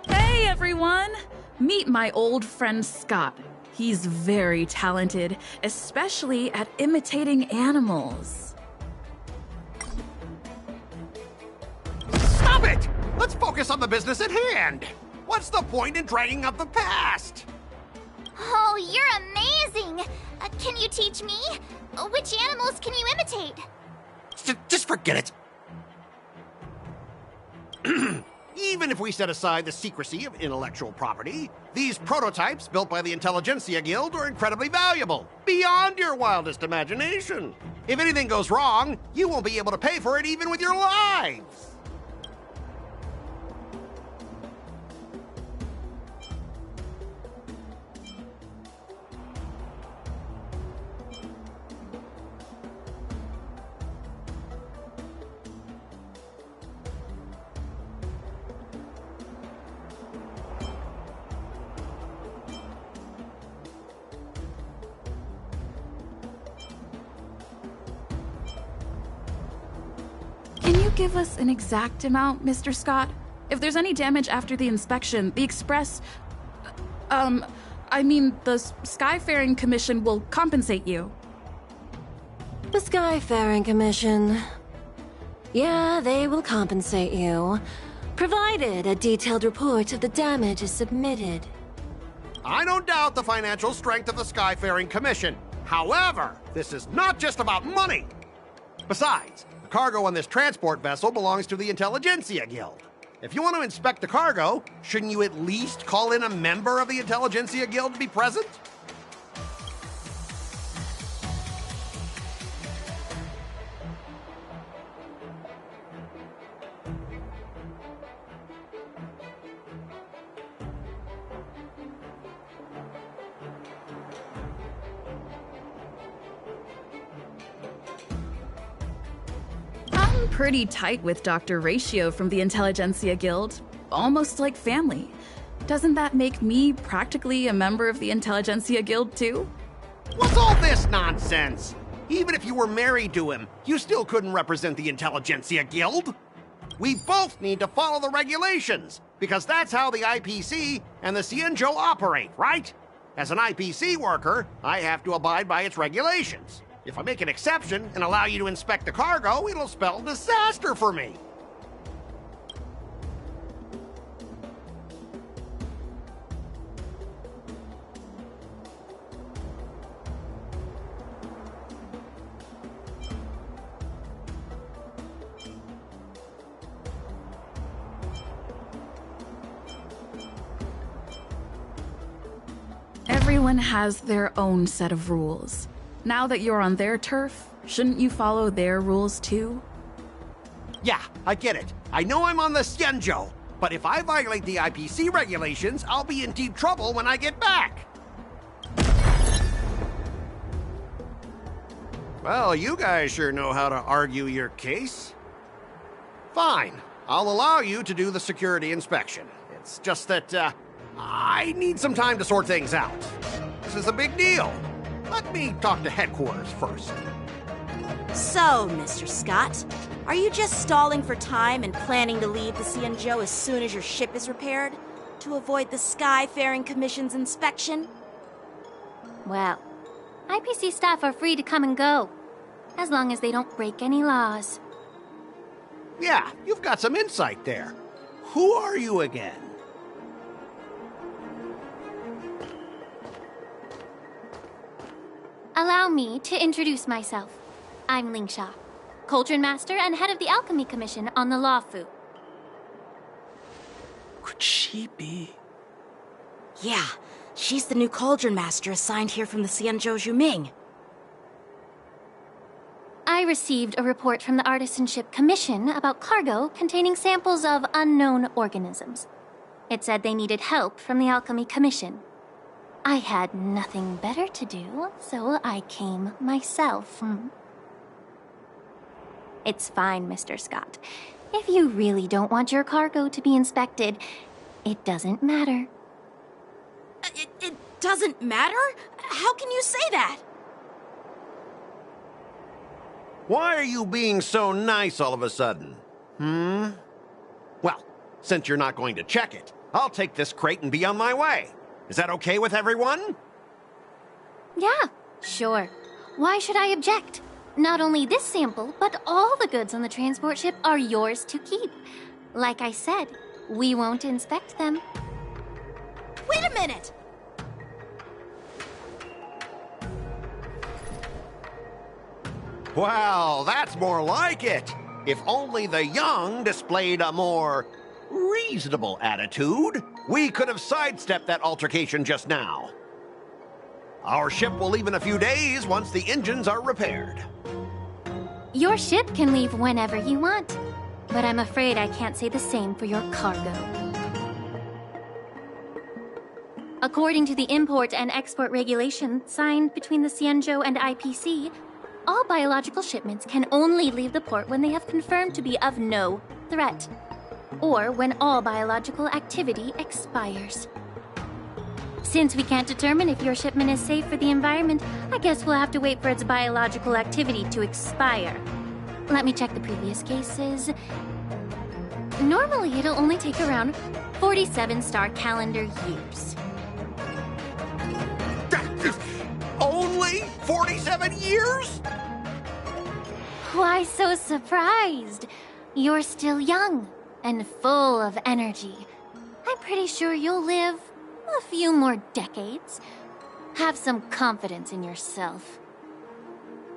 Hey everyone! Meet my old friend Scott. He's very talented, especially at imitating animals. Stop it! Let's focus on the business at hand. What's the point in dragging up the past? Oh, you're amazing! Can you teach me? Which animals can you imitate? Just forget it. Even if we set aside the secrecy of intellectual property, these prototypes built by the Intelligentsia Guild are incredibly valuable, beyond your wildest imagination. If anything goes wrong, you won't be able to pay for it even with your lives. Can you give us an exact amount, Mr. Scott? If there's any damage after the inspection, the Express... the Skyfaring Commission will compensate you. The Skyfaring Commission. Yeah, they will compensate you, provided a detailed report of the damage is submitted. I don't doubt the financial strength of the Skyfaring Commission. However, this is not just about money. Besides, the cargo on this transport vessel belongs to the Intelligentsia Guild. If you want to inspect the cargo, shouldn't you at least call in a member of the Intelligentsia Guild to be present? I'm pretty tight with Dr. Ratio from the Intelligentsia Guild, almost like family. Doesn't that make me practically a member of the Intelligentsia Guild too? What's all this nonsense? Even if you were married to him, you still couldn't represent the Intelligentsia Guild. We both need to follow the regulations, because that's how the IPC and the Xianzhou operate, right? As an IPC worker, I have to abide by its regulations. If I make an exception and allow you to inspect the cargo, it'll spell disaster for me. Everyone has their own set of rules. Now that you're on their turf, shouldn't you follow their rules too? Yeah, I get it. I know I'm on the Xianzhou, but if I violate the IPC regulations, I'll be in deep trouble when I get back. Well, you guys sure know how to argue your case. Fine, I'll allow you to do the security inspection. It's just that, I need some time to sort things out. This is a big deal. Let me talk to headquarters first. So, Mr. Scott, are you just stalling for time and planning to leave the Xianzhou as soon as your ship is repaired? To avoid the Skyfaring Commission's inspection? Well, IPC staff are free to come and go, as long as they don't break any laws. Yeah, you've got some insight there. Who are you again? Allow me to introduce myself. I'm Lingsha. Cauldron Master and head of the Alchemy Commission on the Luofu. Could she be? Yeah, she's the new Cauldron Master assigned here from the Xianzhou Zhuming. I received a report from the Artisanship Commission about cargo containing samples of unknown organisms. It said they needed help from the Alchemy Commission. I had nothing better to do, so I came myself. It's fine, Mr. Scott. If you really don't want your cargo to be inspected, it doesn't matter. It doesn't matter? How can you say that? Why are you being so nice all of a sudden? Well, since you're not going to check it, I'll take this crate and be on my way. Is that okay with everyone? Yeah, sure. Why should I object? Not only this sample, but all the goods on the transport ship are yours to keep. Like I said, we won't inspect them. Wait a minute! Well, that's more like it. If only the young displayed a more reasonable attitude, we could have sidestepped that altercation just now. Our ship will leave in a few days once the engines are repaired. Your ship can leave whenever you want, but I'm afraid I can't say the same for your cargo. According to the import and export regulation signed between the Xianzhou and IPC, all biological shipments can only leave the port when they have confirmed to be of no threat, or when all biological activity expires. Since we can't determine if your shipment is safe for the environment, I guess we'll have to wait for its biological activity to expire. Let me check the previous cases. Normally, it'll only take around 47 star calendar years. Only 47 years? Why so surprised? You're still young and full of energy. I'm pretty sure you'll live a few more decades. Have some confidence in yourself.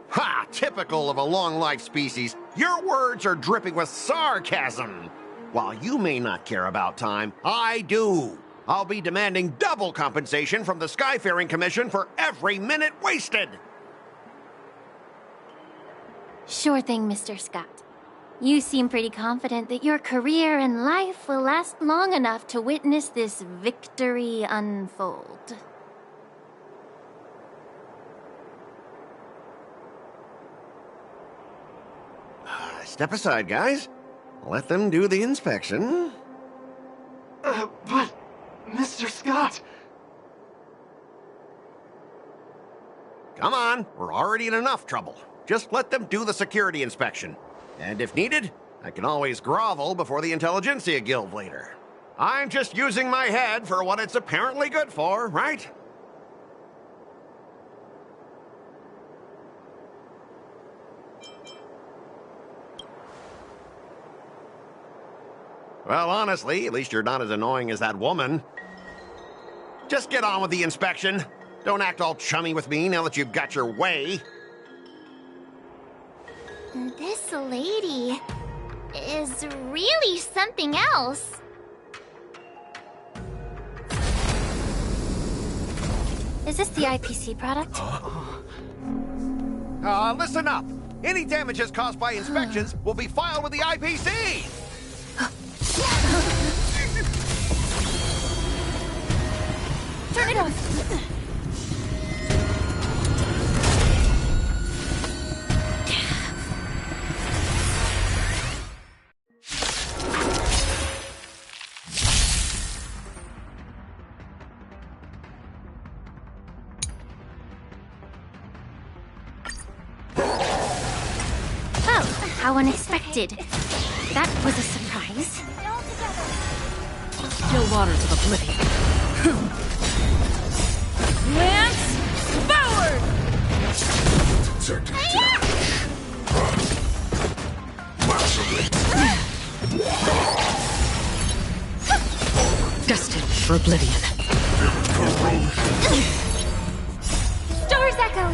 Ha! Typical of a long-life species. Your words are dripping with sarcasm. While you may not care about time, I do. I'll be demanding double compensation from the Skyfaring Commission for every minute wasted. Sure thing, Mr. Scott. You seem pretty confident that your career and life will last long enough to witness this victory unfold. Step aside, guys. Let them do the inspection. But, Mr. Scott... Come on, we're already in enough trouble. Just let them do the security inspection. And if needed, I can always grovel before the Intelligentsia Guild later. I'm just using my head for what it's apparently good for, right? Well, honestly, at least you're not as annoying as that woman. Just get on with the inspection. Don't act all chummy with me now that you've got your way. This lady is really something else. Is this the IPC product? Listen up. Any damages caused by inspections will be filed with the IPC. Turn it off. Oh, how unexpected. That was a surprise. Still waters of oblivion. Lance, forward! Destined for oblivion. Star's Echo!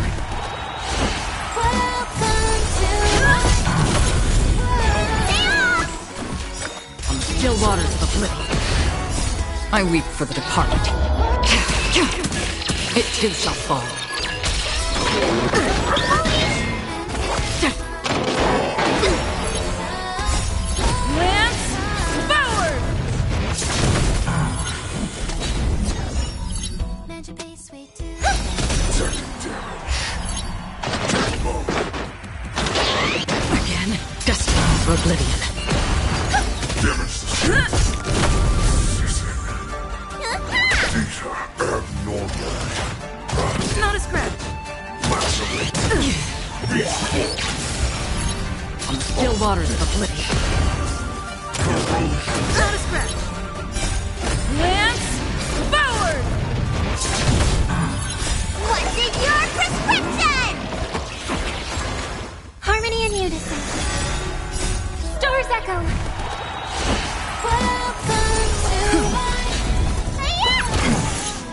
Welcome to Still waters of oblivion. I weep for the departed. It too shall fall. Lance forward! Again, destined for oblivion. Not a scratch. Still waters of oblivion. Not a scratch. Lance forward! What's in your prescription? Harmony and unison. Stars echo.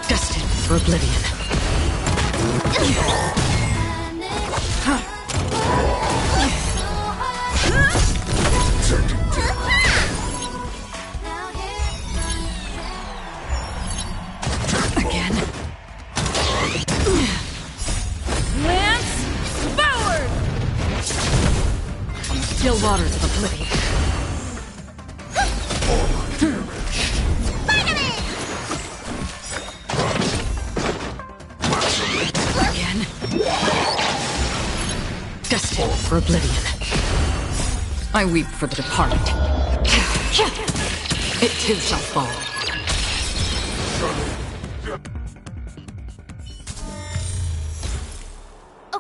Destined for oblivion. Again. Lance forward! Still waters of oblivion. Again. Destined for oblivion. I weep for the departed. It too shall fall.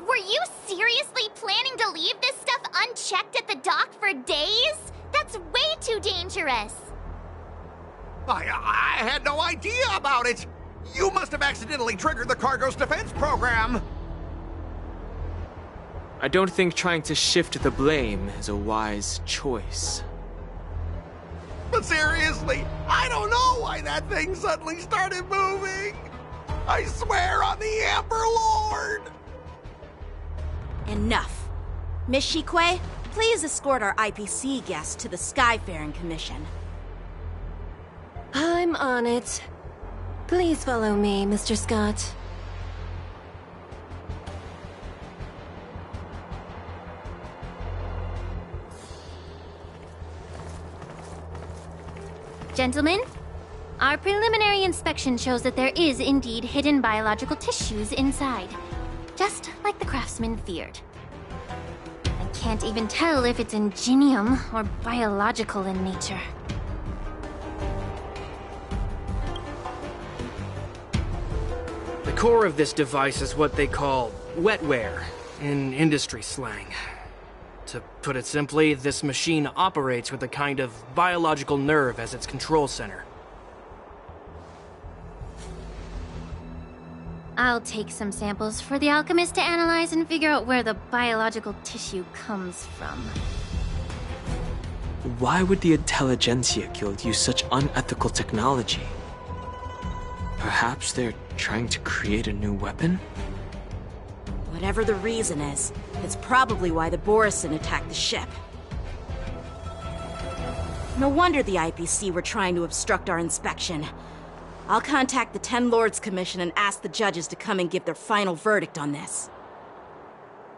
Were you seriously planning to leave this stuff unchecked at the dock for days? That's way too dangerous. I had no idea about it. You must have accidentally triggered the cargo's defense program. I don't think trying to shift the blame is a wise choice. But seriously, I don't know why that thing suddenly started moving. I swear on the Amber Lord. Enough. Miss Shikwe, please escort our IPC guests to the Skyfaring Commission. I'm on it. Please follow me, Mr. Scott. Gentlemen, our preliminary inspection shows that there is indeed hidden biological tissues inside. Just like the craftsman feared. I can't even tell if it's ingenium or biological in nature. The core of this device is what they call wetware in industry slang. To put it simply, this machine operates with a kind of biological nerve as its control center. I'll take some samples for the alchemist to analyze and figure out where the biological tissue comes from. Why would the Intelligentsia Guild use such unethical technology? Perhaps they're trying to create a new weapon? Whatever the reason is, it's probably why the Borisin attacked the ship. No wonder the IPC were trying to obstruct our inspection. I'll contact the Ten Lords Commission and ask the judges to come and give their final verdict on this.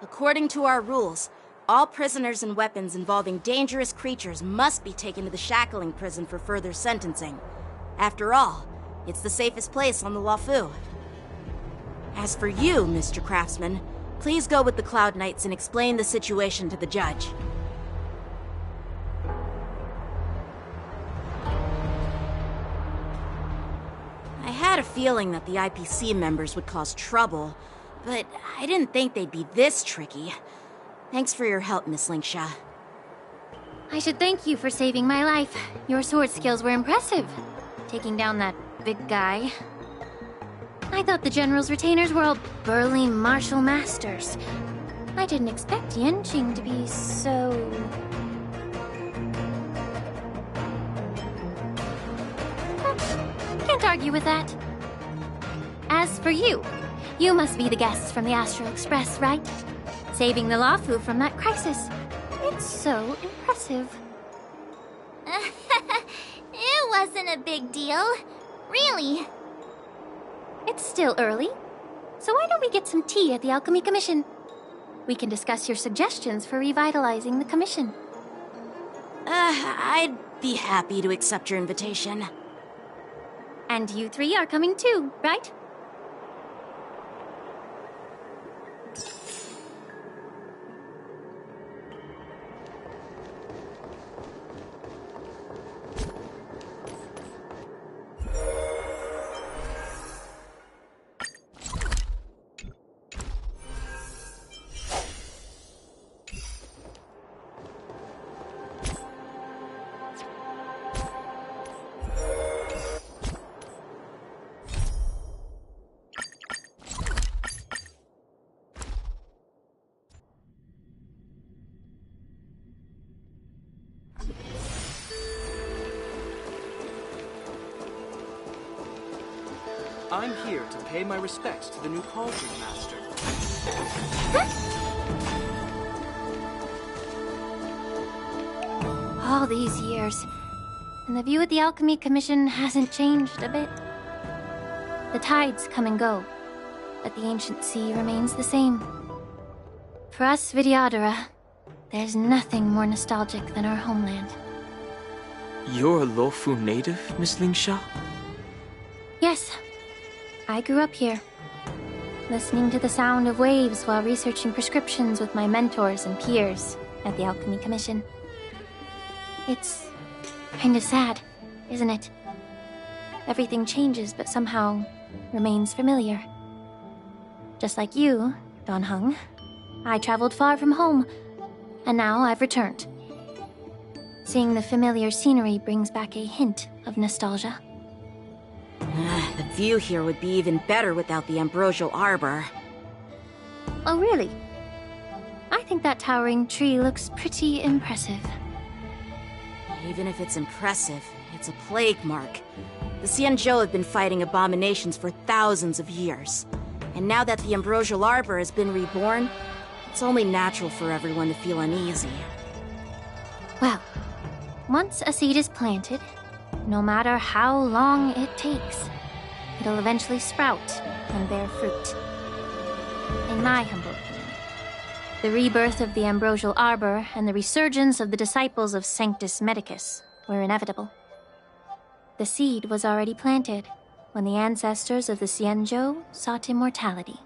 According to our rules, all prisoners and weapons involving dangerous creatures must be taken to the Shackling prison for further sentencing. After all, it's the safest place on the Luofu. As for you, Mr. Craftsman, please go with the Cloud Knights and explain the situation to the judge. I had a feeling that the IPC members would cause trouble, but I didn't think they'd be this tricky. Thanks for your help, Miss Linksha. I should thank you for saving my life. Your sword skills were impressive. Taking down that big guy. I thought the General's retainers were all burly martial masters. I didn't expect Yanqing to be so... Can't argue with that. As for you, you must be the guests from the Astral Express, right? Saving the Luofu from that crisis. It's so impressive. a big deal. Really. It's still early, so why don't we get some tea at the Alchemy Commission? We can discuss your suggestions for revitalizing the commission. I'd be happy to accept your invitation. And you three are coming too, right? I'm here to pay my respects to the new Cauldron Master. All these years, and the view at the Alchemy Commission hasn't changed a bit. The tides come and go, but the ancient sea remains the same. For us Vidyadhara, there's nothing more nostalgic than our homeland. You're a Luofu native, Miss Lingsha? Yes. I grew up here, listening to the sound of waves while researching prescriptions with my mentors and peers at the Alchemy Commission. It's kind of sad, isn't it? Everything changes but somehow remains familiar. Just like you, Dan Heng, I traveled far from home, and now I've returned. Seeing the familiar scenery brings back a hint of nostalgia. The view here would be even better without the Ambrosial Arbor. Oh, really? I think that towering tree looks pretty impressive. Even if it's impressive, it's a plague mark. The Xianzhou have been fighting abominations for thousands of years. And now that the Ambrosial Arbor has been reborn, it's only natural for everyone to feel uneasy. Well, once a seed is planted, no matter how long it takes, it'll eventually sprout and bear fruit. In my humble opinion, the rebirth of the Ambrosial Arbor and the resurgence of the disciples of Sanctus Medicus were inevitable. The seed was already planted when the ancestors of the Xianzhou sought immortality.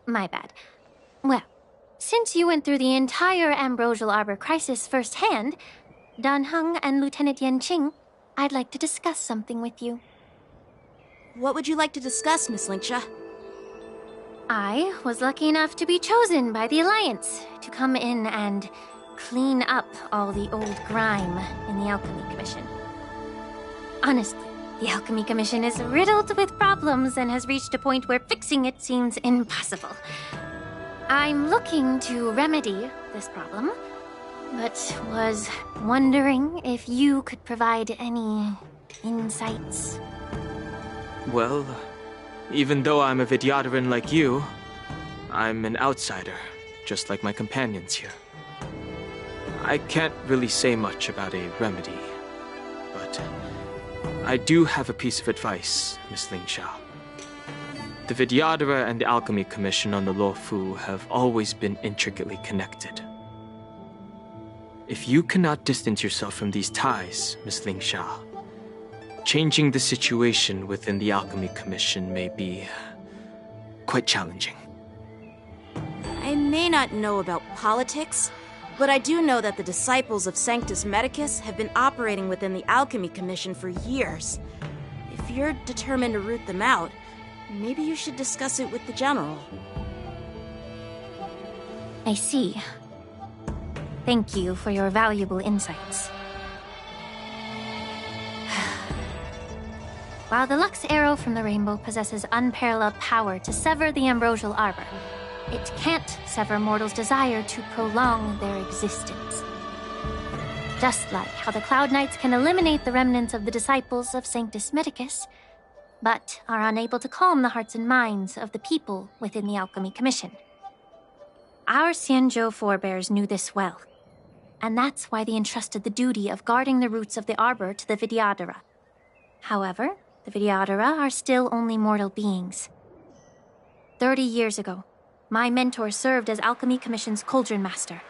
My bad. Well, since you went through the entire Ambrosial Arbor crisis firsthand, Dan Heng and Lieutenant Yanqing, I'd like to discuss something with you. What would you like to discuss, Miss Lingsha? I was lucky enough to be chosen by the Alliance to come in and clean up all the old grime in the Alchemy Commission. Honestly, the Alchemy Commission is riddled with problems and has reached a point where fixing it seems impossible. I'm looking to remedy this problem, but was wondering if you could provide any insights. Well, even though I'm a Vidyadharan like you, I'm an outsider, just like my companions here. I can't really say much about a remedy, but I do have a piece of advice, Miss Lingsha. The Vidyadhara and the Alchemy Commission on the Luofu have always been intricately connected. If you cannot distance yourself from these ties, Miss Lingsha, changing the situation within the Alchemy Commission may be quite challenging. I may not know about politics, but I do know that the disciples of Sanctus Medicus have been operating within the Alchemy Commission for years. If you're determined to root them out, maybe you should discuss it with the General. I see. Thank you for your valuable insights. While the Lux Arrow from the Rainbow possesses unparalleled power to sever the Ambrosial Arbor, it can't sever mortals' desire to prolong their existence. Just like how the Cloud Knights can eliminate the remnants of the disciples of Sanctus Medicus, but are unable to calm the hearts and minds of the people within the Alchemy Commission. Our Xianzhou forebears knew this well, and that's why they entrusted the duty of guarding the roots of the Arbor to the Vidyadhara. However, the Vidyadhara are still only mortal beings. 30 years ago, my mentor served as Alchemy Commission's Cauldron Master.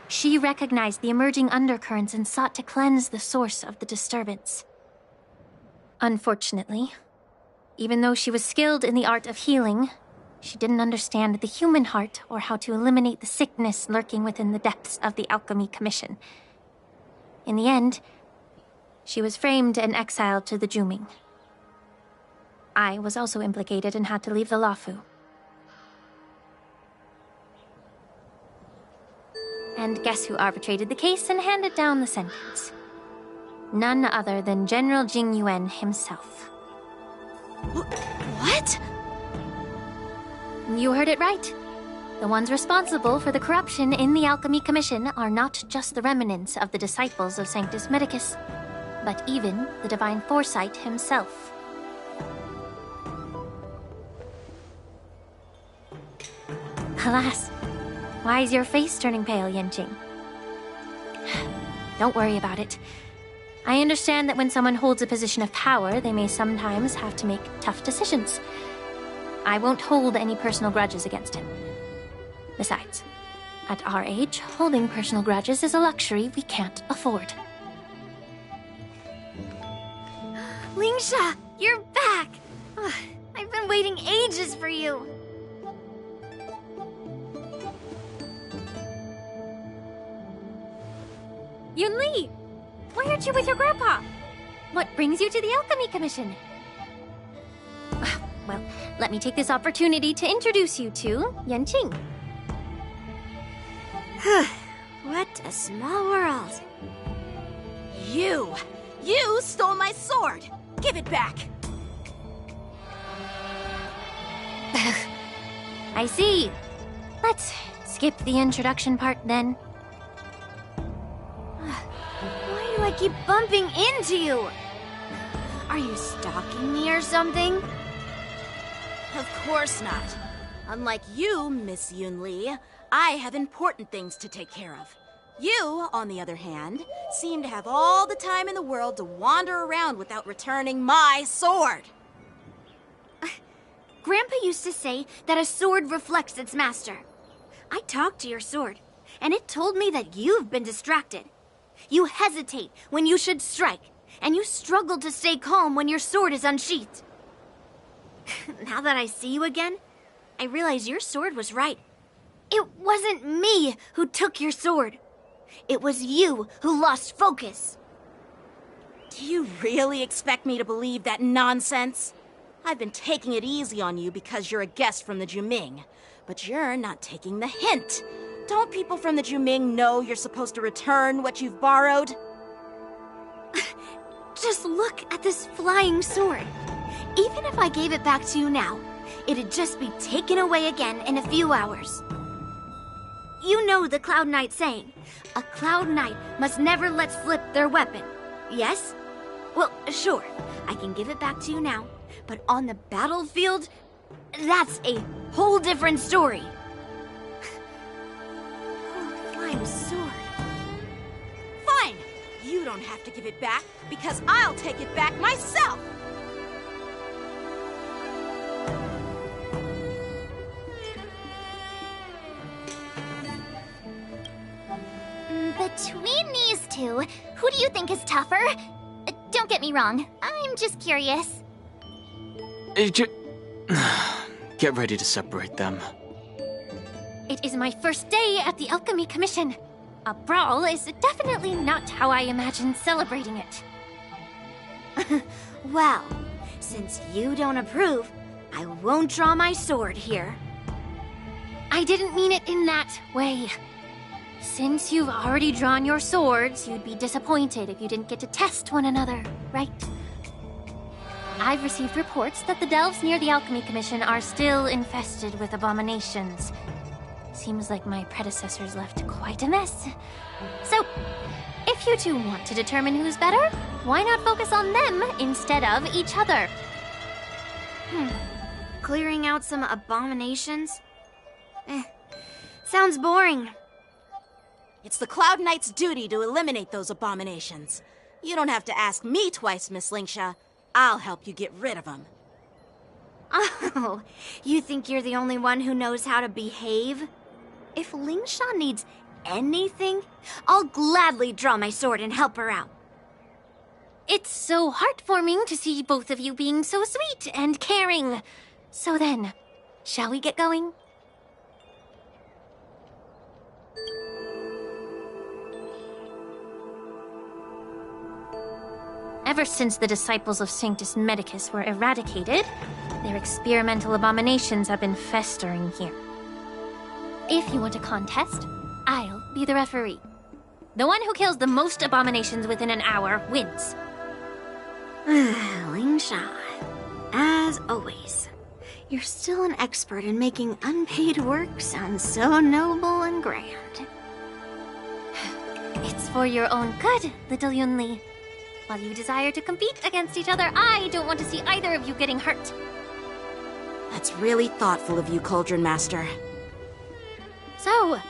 She recognized the emerging undercurrents and sought to cleanse the source of the disturbance. Unfortunately, even though she was skilled in the art of healing, she didn't understand the human heart or how to eliminate the sickness lurking within the depths of the Alchemy Commission. In the end, she was framed and exiled to the Juming. I was also implicated and had to leave the Luofu. And guess who arbitrated the case and handed down the sentence? None other than General Jing Yuan himself. What? You heard it right. The ones responsible for the corruption in the Alchemy Commission are not just the remnants of the disciples of Sanctus Medicus, but even the Divine Foresight himself. Alas, why is your face turning pale, Yanqing? Don't worry about it. I understand that when someone holds a position of power, they may sometimes have to make tough decisions. I won't hold any personal grudges against him. Besides, at our age, holding personal grudges is a luxury we can't afford. Lingsha, you're back! I've been waiting ages for you. Yunli! Why aren't you with your grandpa? What brings you to the Alchemy Commission? Well, let me take this opportunity to introduce you to Yanqing. What a small world. You stole my sword! Give it back! I see. Let's skip the introduction part then. Why do I keep bumping into you? Are you stalking me or something? Of course not. Unlike you, Miss Yunli, I have important things to take care of. You, on the other hand, seem to have all the time in the world to wander around without returning my sword. Grandpa used to say that a sword reflects its master. I talked to your sword, and it told me that you've been distracted. You hesitate when you should strike, and you struggle to stay calm when your sword is unsheathed. Now that I see you again, I realize your sword was right. It wasn't me who took your sword. It was you who lost focus. Do you really expect me to believe that nonsense? I've been taking it easy on you because you're a guest from the Juming, but you're not taking the hint. Don't people from the Juming know you're supposed to return what you've borrowed? Just look at this flying sword. Even if I gave it back to you now, it'd just be taken away again in a few hours. You know the Cloud Knight saying, a Cloud Knight must never let slip their weapon, yes? Well, sure, I can give it back to you now, but on the battlefield, that's a whole different story. Flying sword. Fine! You don't have to give it back, because I'll take it back myself! Between these two, who do you think is tougher? Don't get me wrong, I'm just curious. Get ready to separate them. It is my first day at the Alchemy Commission. A brawl is definitely not how I imagined celebrating it. Well, since you don't approve, I won't draw my sword here. I didn't mean it in that way. Since you've already drawn your swords, you'd be disappointed if you didn't get to test one another, right? I've received reports that the delves near the Alchemy Commission are still infested with abominations. Seems like my predecessors left quite a mess. So, if you two want to determine who's better, why not focus on them instead of each other? Clearing out some abominations? Sounds boring. It's the Cloud Knight's duty to eliminate those abominations. You don't have to ask me twice, Miss Lingsha. I'll help you get rid of them. Oh, you think you're the only one who knows how to behave? If Lingsha needs anything, I'll gladly draw my sword and help her out. It's so heartwarming to see both of you being so sweet and caring. So then, shall we get going? Ever since the disciples of Sanctus Medicus were eradicated, their experimental abominations have been festering here. If you want a contest, I'll be the referee. The one who kills the most abominations within an hour wins. Lingsha, as always, you're still an expert in making unpaid work sound so noble and grand. It's for your own good, little Yunli. While you desire to compete against each other, I don't want to see either of you getting hurt. That's really thoughtful of you, Cauldron Master. So,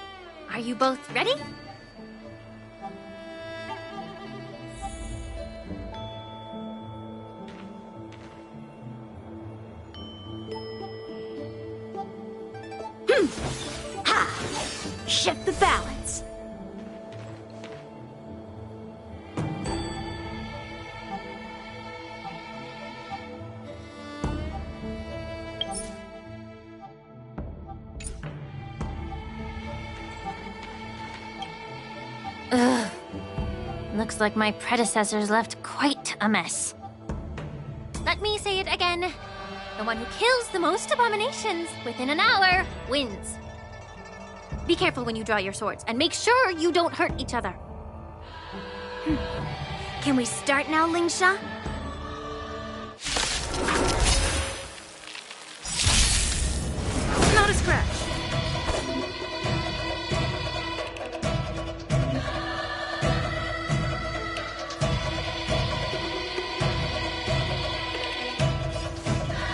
are you both ready? Ha! Shift the balance. Ugh. Looks like my predecessors left quite a mess. Let me say it again. The one who kills the most abominations within an hour wins. Be careful when you draw your swords, and make sure you don't hurt each other. Can we start now, Lingsha? Not a scratch.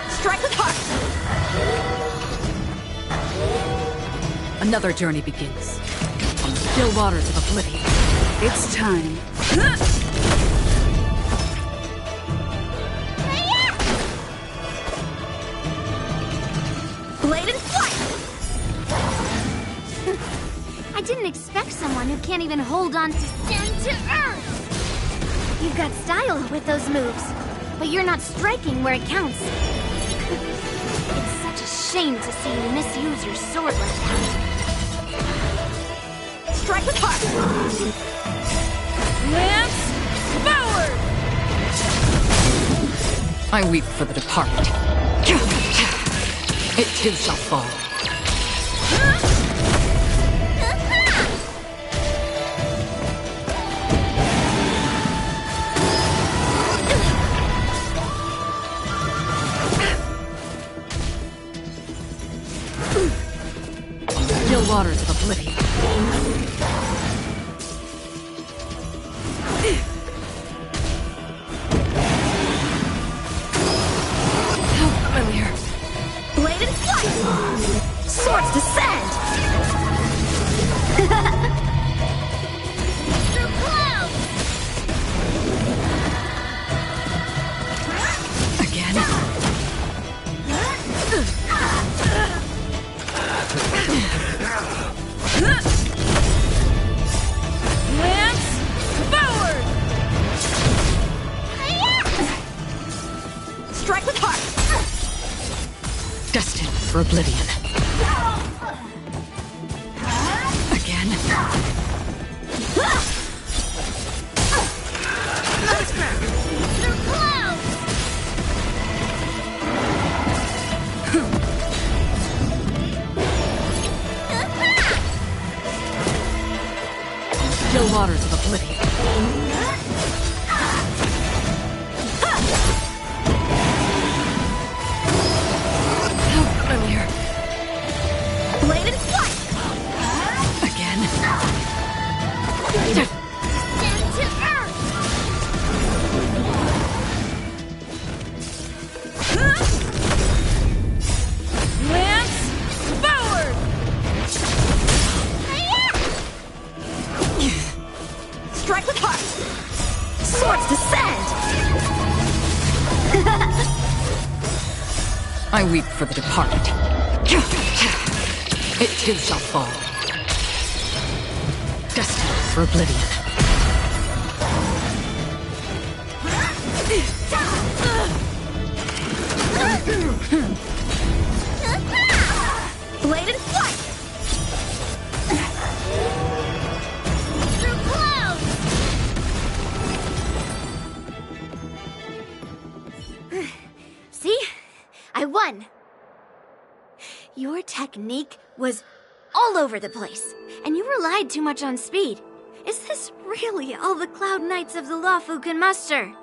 Strike with heart! Another journey begins. On the still waters of oblivion. It's time. Blade and flight! I didn't expect someone who can't even hold on to stand to earth! You've got style with those moves, but you're not striking where it counts. It's such a shame to see you misuse your sword like that. Strike with heart! Lance forward! I weep for the departed. It too shall fall. Still waters of oblivion. How familiar. Blade and flight! Swords descend! Through clouds! Again. Lance forward! Strike with heart! Destined for oblivion. Again. Through clouds! Still waters of oblivion. How familiar. Blade and flight! Again. Stand to earth! I weep for the departed. It too shall fall. Destined for oblivion. Bladed flight! Through clouds! See? I won! Your technique was all over the place, and you relied too much on speed. Is this really all the Cloud Knights of the Luofu can muster?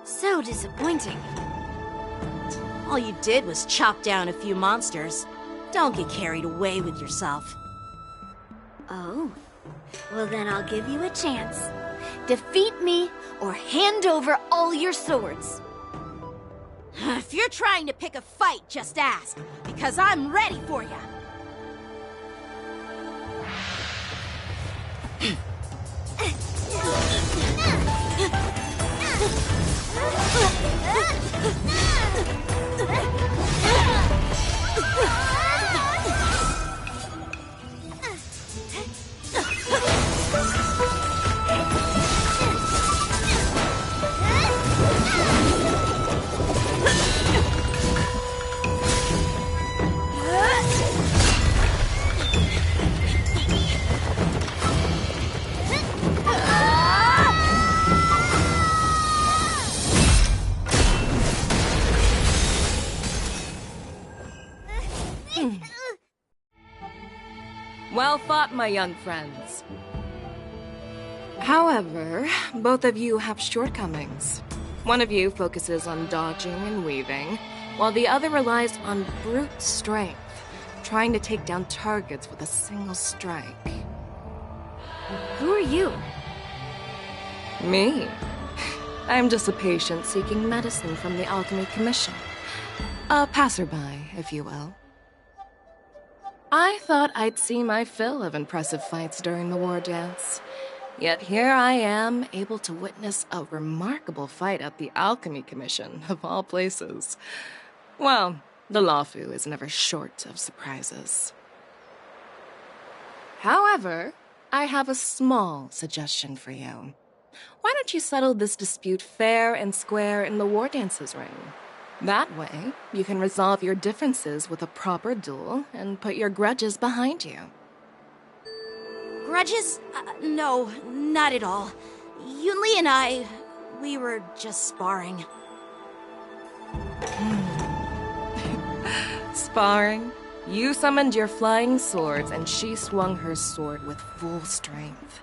So disappointing. All you did was chop down a few monsters. Don't get carried away with yourself. Oh. Well, then I'll give you a chance. Defeat me, or hand over all your swords. If you're trying to pick a fight, just ask, because I'm ready for you. Well fought, my young friends. However, both of you have shortcomings. One of you focuses on dodging and weaving, while the other relies on brute strength, trying to take down targets with a single strike. Who are you? Me? I'm just a patient seeking medicine from the Alchemy Commission. A passerby, if you will. I thought I'd see my fill of impressive fights during the war dance. Yet here I am, able to witness a remarkable fight at the Alchemy Commission, of all places. Well, the Luofu is never short of surprises. However, I have a small suggestion for you. Why don't you settle this dispute fair and square in the war dance's ring? That way, you can resolve your differences with a proper duel and put your grudges behind you. Grudges? No, not at all. Yunli and I, we were just sparring. Sparring? You summoned your flying swords and she swung her sword with full strength.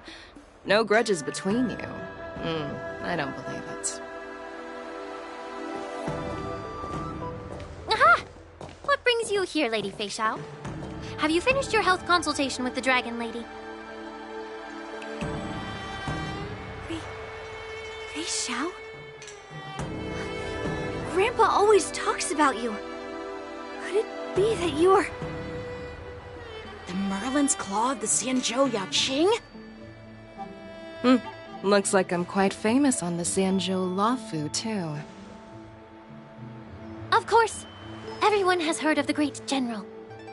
No grudges between you. I don't believe it. Aha! What brings you here, Lady Fei Xiao? Have you finished your health consultation with the Dragon Lady? Fei Xiao? Grandpa always talks about you. Could it be that you're... The Merlin's Claw of the Xianzhou Yaoqing? Looks like I'm quite famous on the Xianzhou Luofu, too. Of course. Everyone has heard of the great general.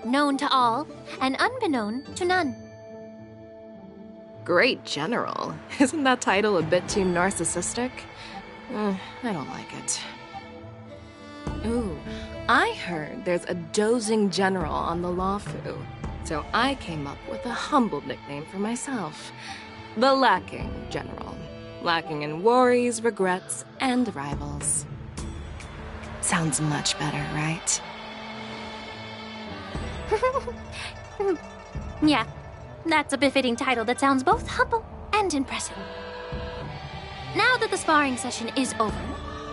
Known to all, and unbeknown to none. Great general? Isn't that title a bit too narcissistic? I don't like it. Ooh, I heard there's a dozing general on the Luofu, so I came up with a humble nickname for myself. The Lacking General. Lacking in worries, regrets, and rivals. Sounds much better, right? Yeah, that's a befitting title that sounds both humble and impressive. Now that the sparring session is over,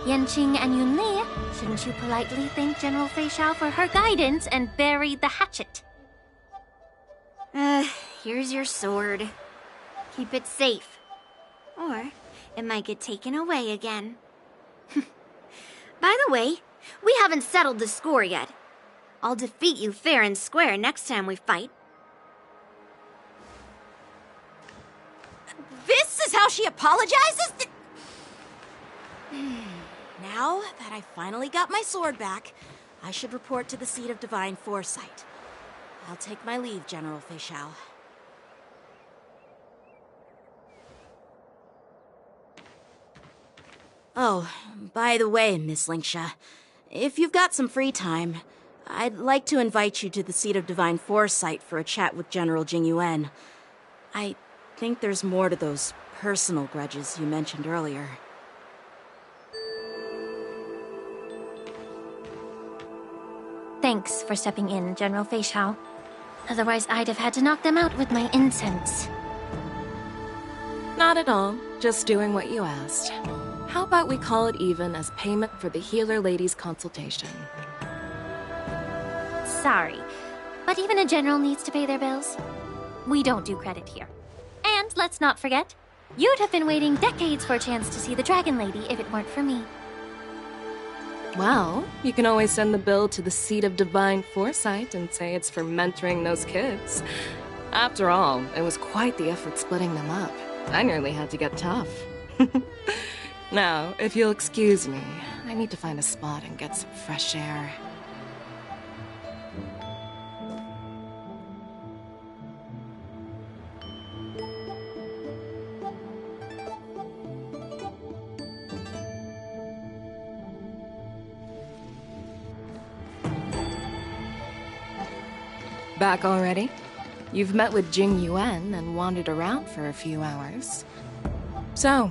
Yanqing and Yunli, shouldn't you politely thank General Fei Xiao for her guidance and bury the hatchet? Here's your sword. Keep it safe. Or it might get taken away again. By the way, we haven't settled the score yet. I'll defeat you fair and square next time we fight. This is how she apologizes? Now that I finally got my sword back, I should report to the seat of divine foresight. I'll take my leave, General Feixiao. Oh, by the way, Miss Lingsha, if you've got some free time, I'd like to invite you to the seat of divine foresight for a chat with General Jingyuan. I think there's more to those personal grudges you mentioned earlier. Thanks for stepping in, General Feixiao. Otherwise, I'd have had to knock them out with my incense. Not at all. Just doing what you asked. How about we call it even as payment for the healer lady's consultation? Sorry, but even a general needs to pay their bills. We don't do credit here. And let's not forget, you'd have been waiting decades for a chance to see the Dragon Lady if it weren't for me. Well, you can always send the bill to the seat of divine foresight and say it's for mentoring those kids. After all, it was quite the effort splitting them up. I nearly had to get tough. Now, if you'll excuse me, I need to find a spot and get some fresh air. Back already? You've met with Jingyuan and wandered around for a few hours. So,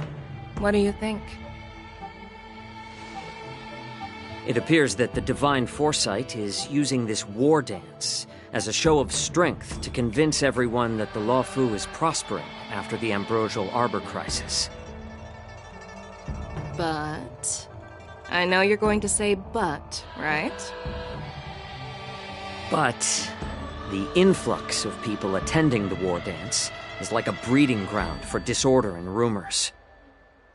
what do you think? It appears that the Divine Foresight is using this war dance as a show of strength to convince everyone that the Luofu is prospering after the Ambrosial Arbor crisis. But... I know you're going to say but, right? But the influx of people attending the war dance is like a breeding ground for disorder and rumors.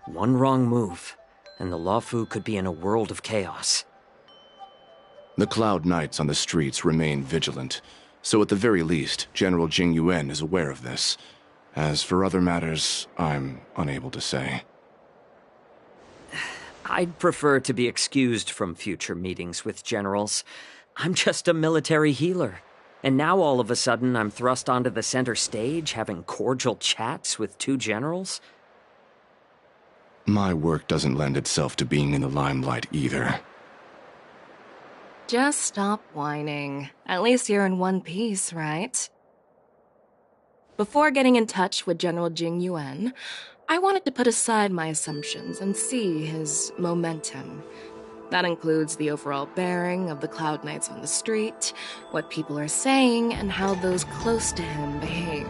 One wrong move, and the Luofu could be in a world of chaos. The Cloud Knights on the streets remain vigilant, so at the very least, General Jingyuan is aware of this. As for other matters, I'm unable to say. I'd prefer to be excused from future meetings with generals. I'm just a military healer. And now all of a sudden I'm thrust onto the center stage having cordial chats with two generals? My work doesn't lend itself to being in the limelight either. Just stop whining. At least you're in one piece, right? Before getting in touch with General Jingyuan, I wanted to put aside my assumptions and see his momentum. That includes the overall bearing of the Cloud Knights on the street, what people are saying, and how those close to him behave.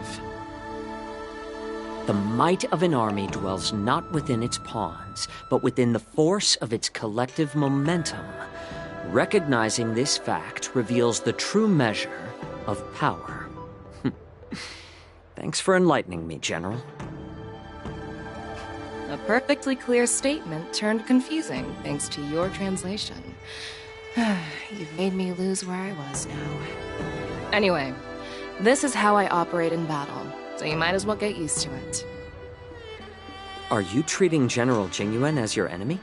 The might of an army dwells not within its pawns, but within the force of its collective momentum. Recognizing this fact reveals the true measure of power. Thanks for enlightening me, General. A perfectly clear statement turned confusing thanks to your translation. You've made me lose where I was now. Anyway, this is how I operate in battle, so you might as well get used to it. Are you treating General Jingyuan as your enemy?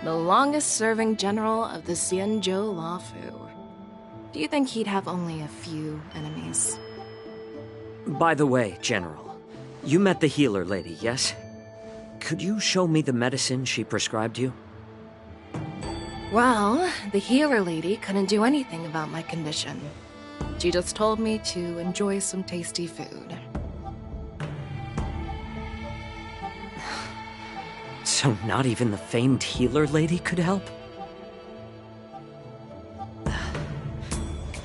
The longest-serving general of the Xianzhou Luofu. Do you think he'd have only a few enemies? By the way, General, you met the healer lady, yes? Could you show me the medicine she prescribed you? Well, the healer lady couldn't do anything about my condition. She just told me to enjoy some tasty food. So not even the famed healer lady could help?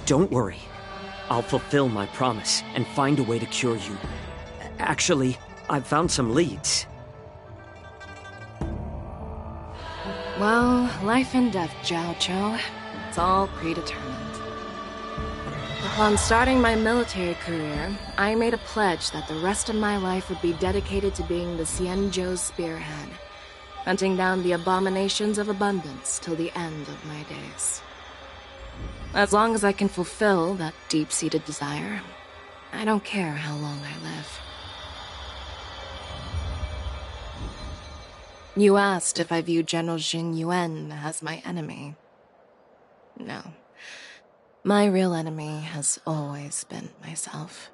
Don't worry. I'll fulfill my promise and find a way to cure you. Actually, I've found some leads. Well, life and death, Zhao Chou. It's all predetermined. Upon starting my military career, I made a pledge that the rest of my life would be dedicated to being the Xianzhou's spearhead, hunting down the abominations of abundance till the end of my days. As long as I can fulfill that deep-seated desire, I don't care how long I live. You asked if I view General Jingyuan as my enemy. No. My real enemy has always been myself.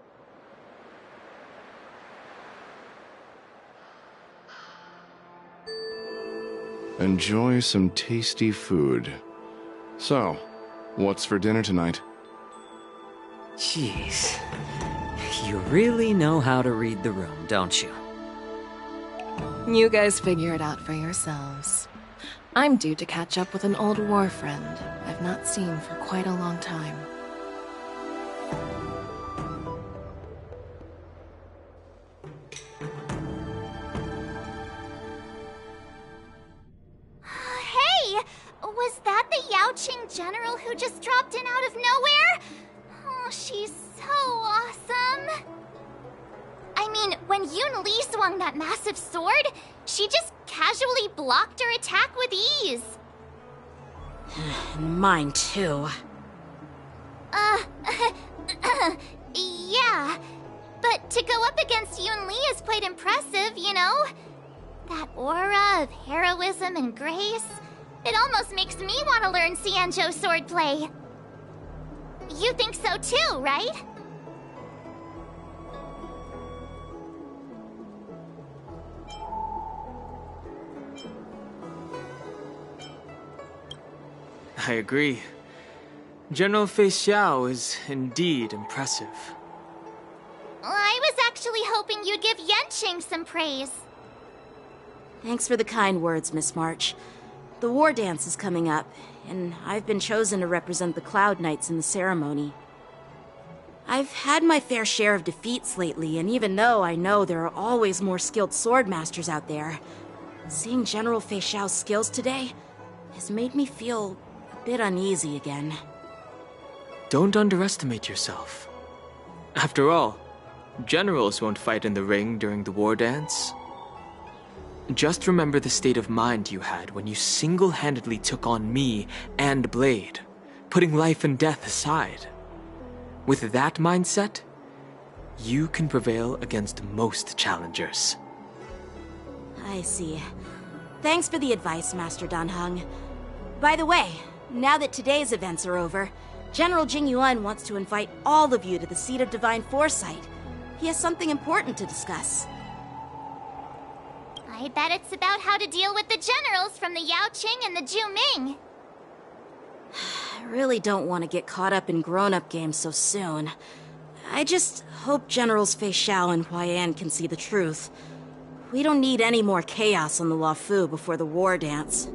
Enjoy some tasty food. So, what's for dinner tonight? Jeez. You really know how to read the room, don't you? You guys figure it out for yourselves. I'm due to catch up with an old war friend I've not seen for quite a long time. Hey! Was that the Yaoqing general who just dropped in out of nowhere? Oh, she's so awesome. I mean, when Yun Li swung that massive sword, she just casually blocked her attack with ease. Mine too. Yeah. But to go up against Yun Li is quite impressive, you know? That aura of heroism and grace, it almost makes me want to learn Xianzhou swordplay. You think so too, right? I agree. General Fei Xiao is indeed impressive. I was actually hoping you'd give Yanqing some praise. Thanks for the kind words, Miss March. The war dance is coming up, and I've been chosen to represent the Cloud Knights in the ceremony. I've had my fair share of defeats lately, and even though I know there are always more skilled swordmasters out there, seeing General Fei Xiao's skills today has made me feel a bit uneasy again. Don't underestimate yourself. After all, generals won't fight in the ring during the war dance. Just remember the state of mind you had when you single-handedly took on me and Blade, putting life and death aside. With that mindset, you can prevail against most challengers. I see. Thanks for the advice, Master Dan Heng. By the way, now that today's events are over, General Jing Yuan wants to invite all of you to the Seat of Divine Foresight. He has something important to discuss. I bet it's about how to deal with the generals from the Yaoqing and the Zhu Ming. I really don't want to get caught up in grown-up games so soon. I just hope Generals Fei Xiao and Huaiyan can see the truth. We don't need any more chaos on the Luofu before the war dance.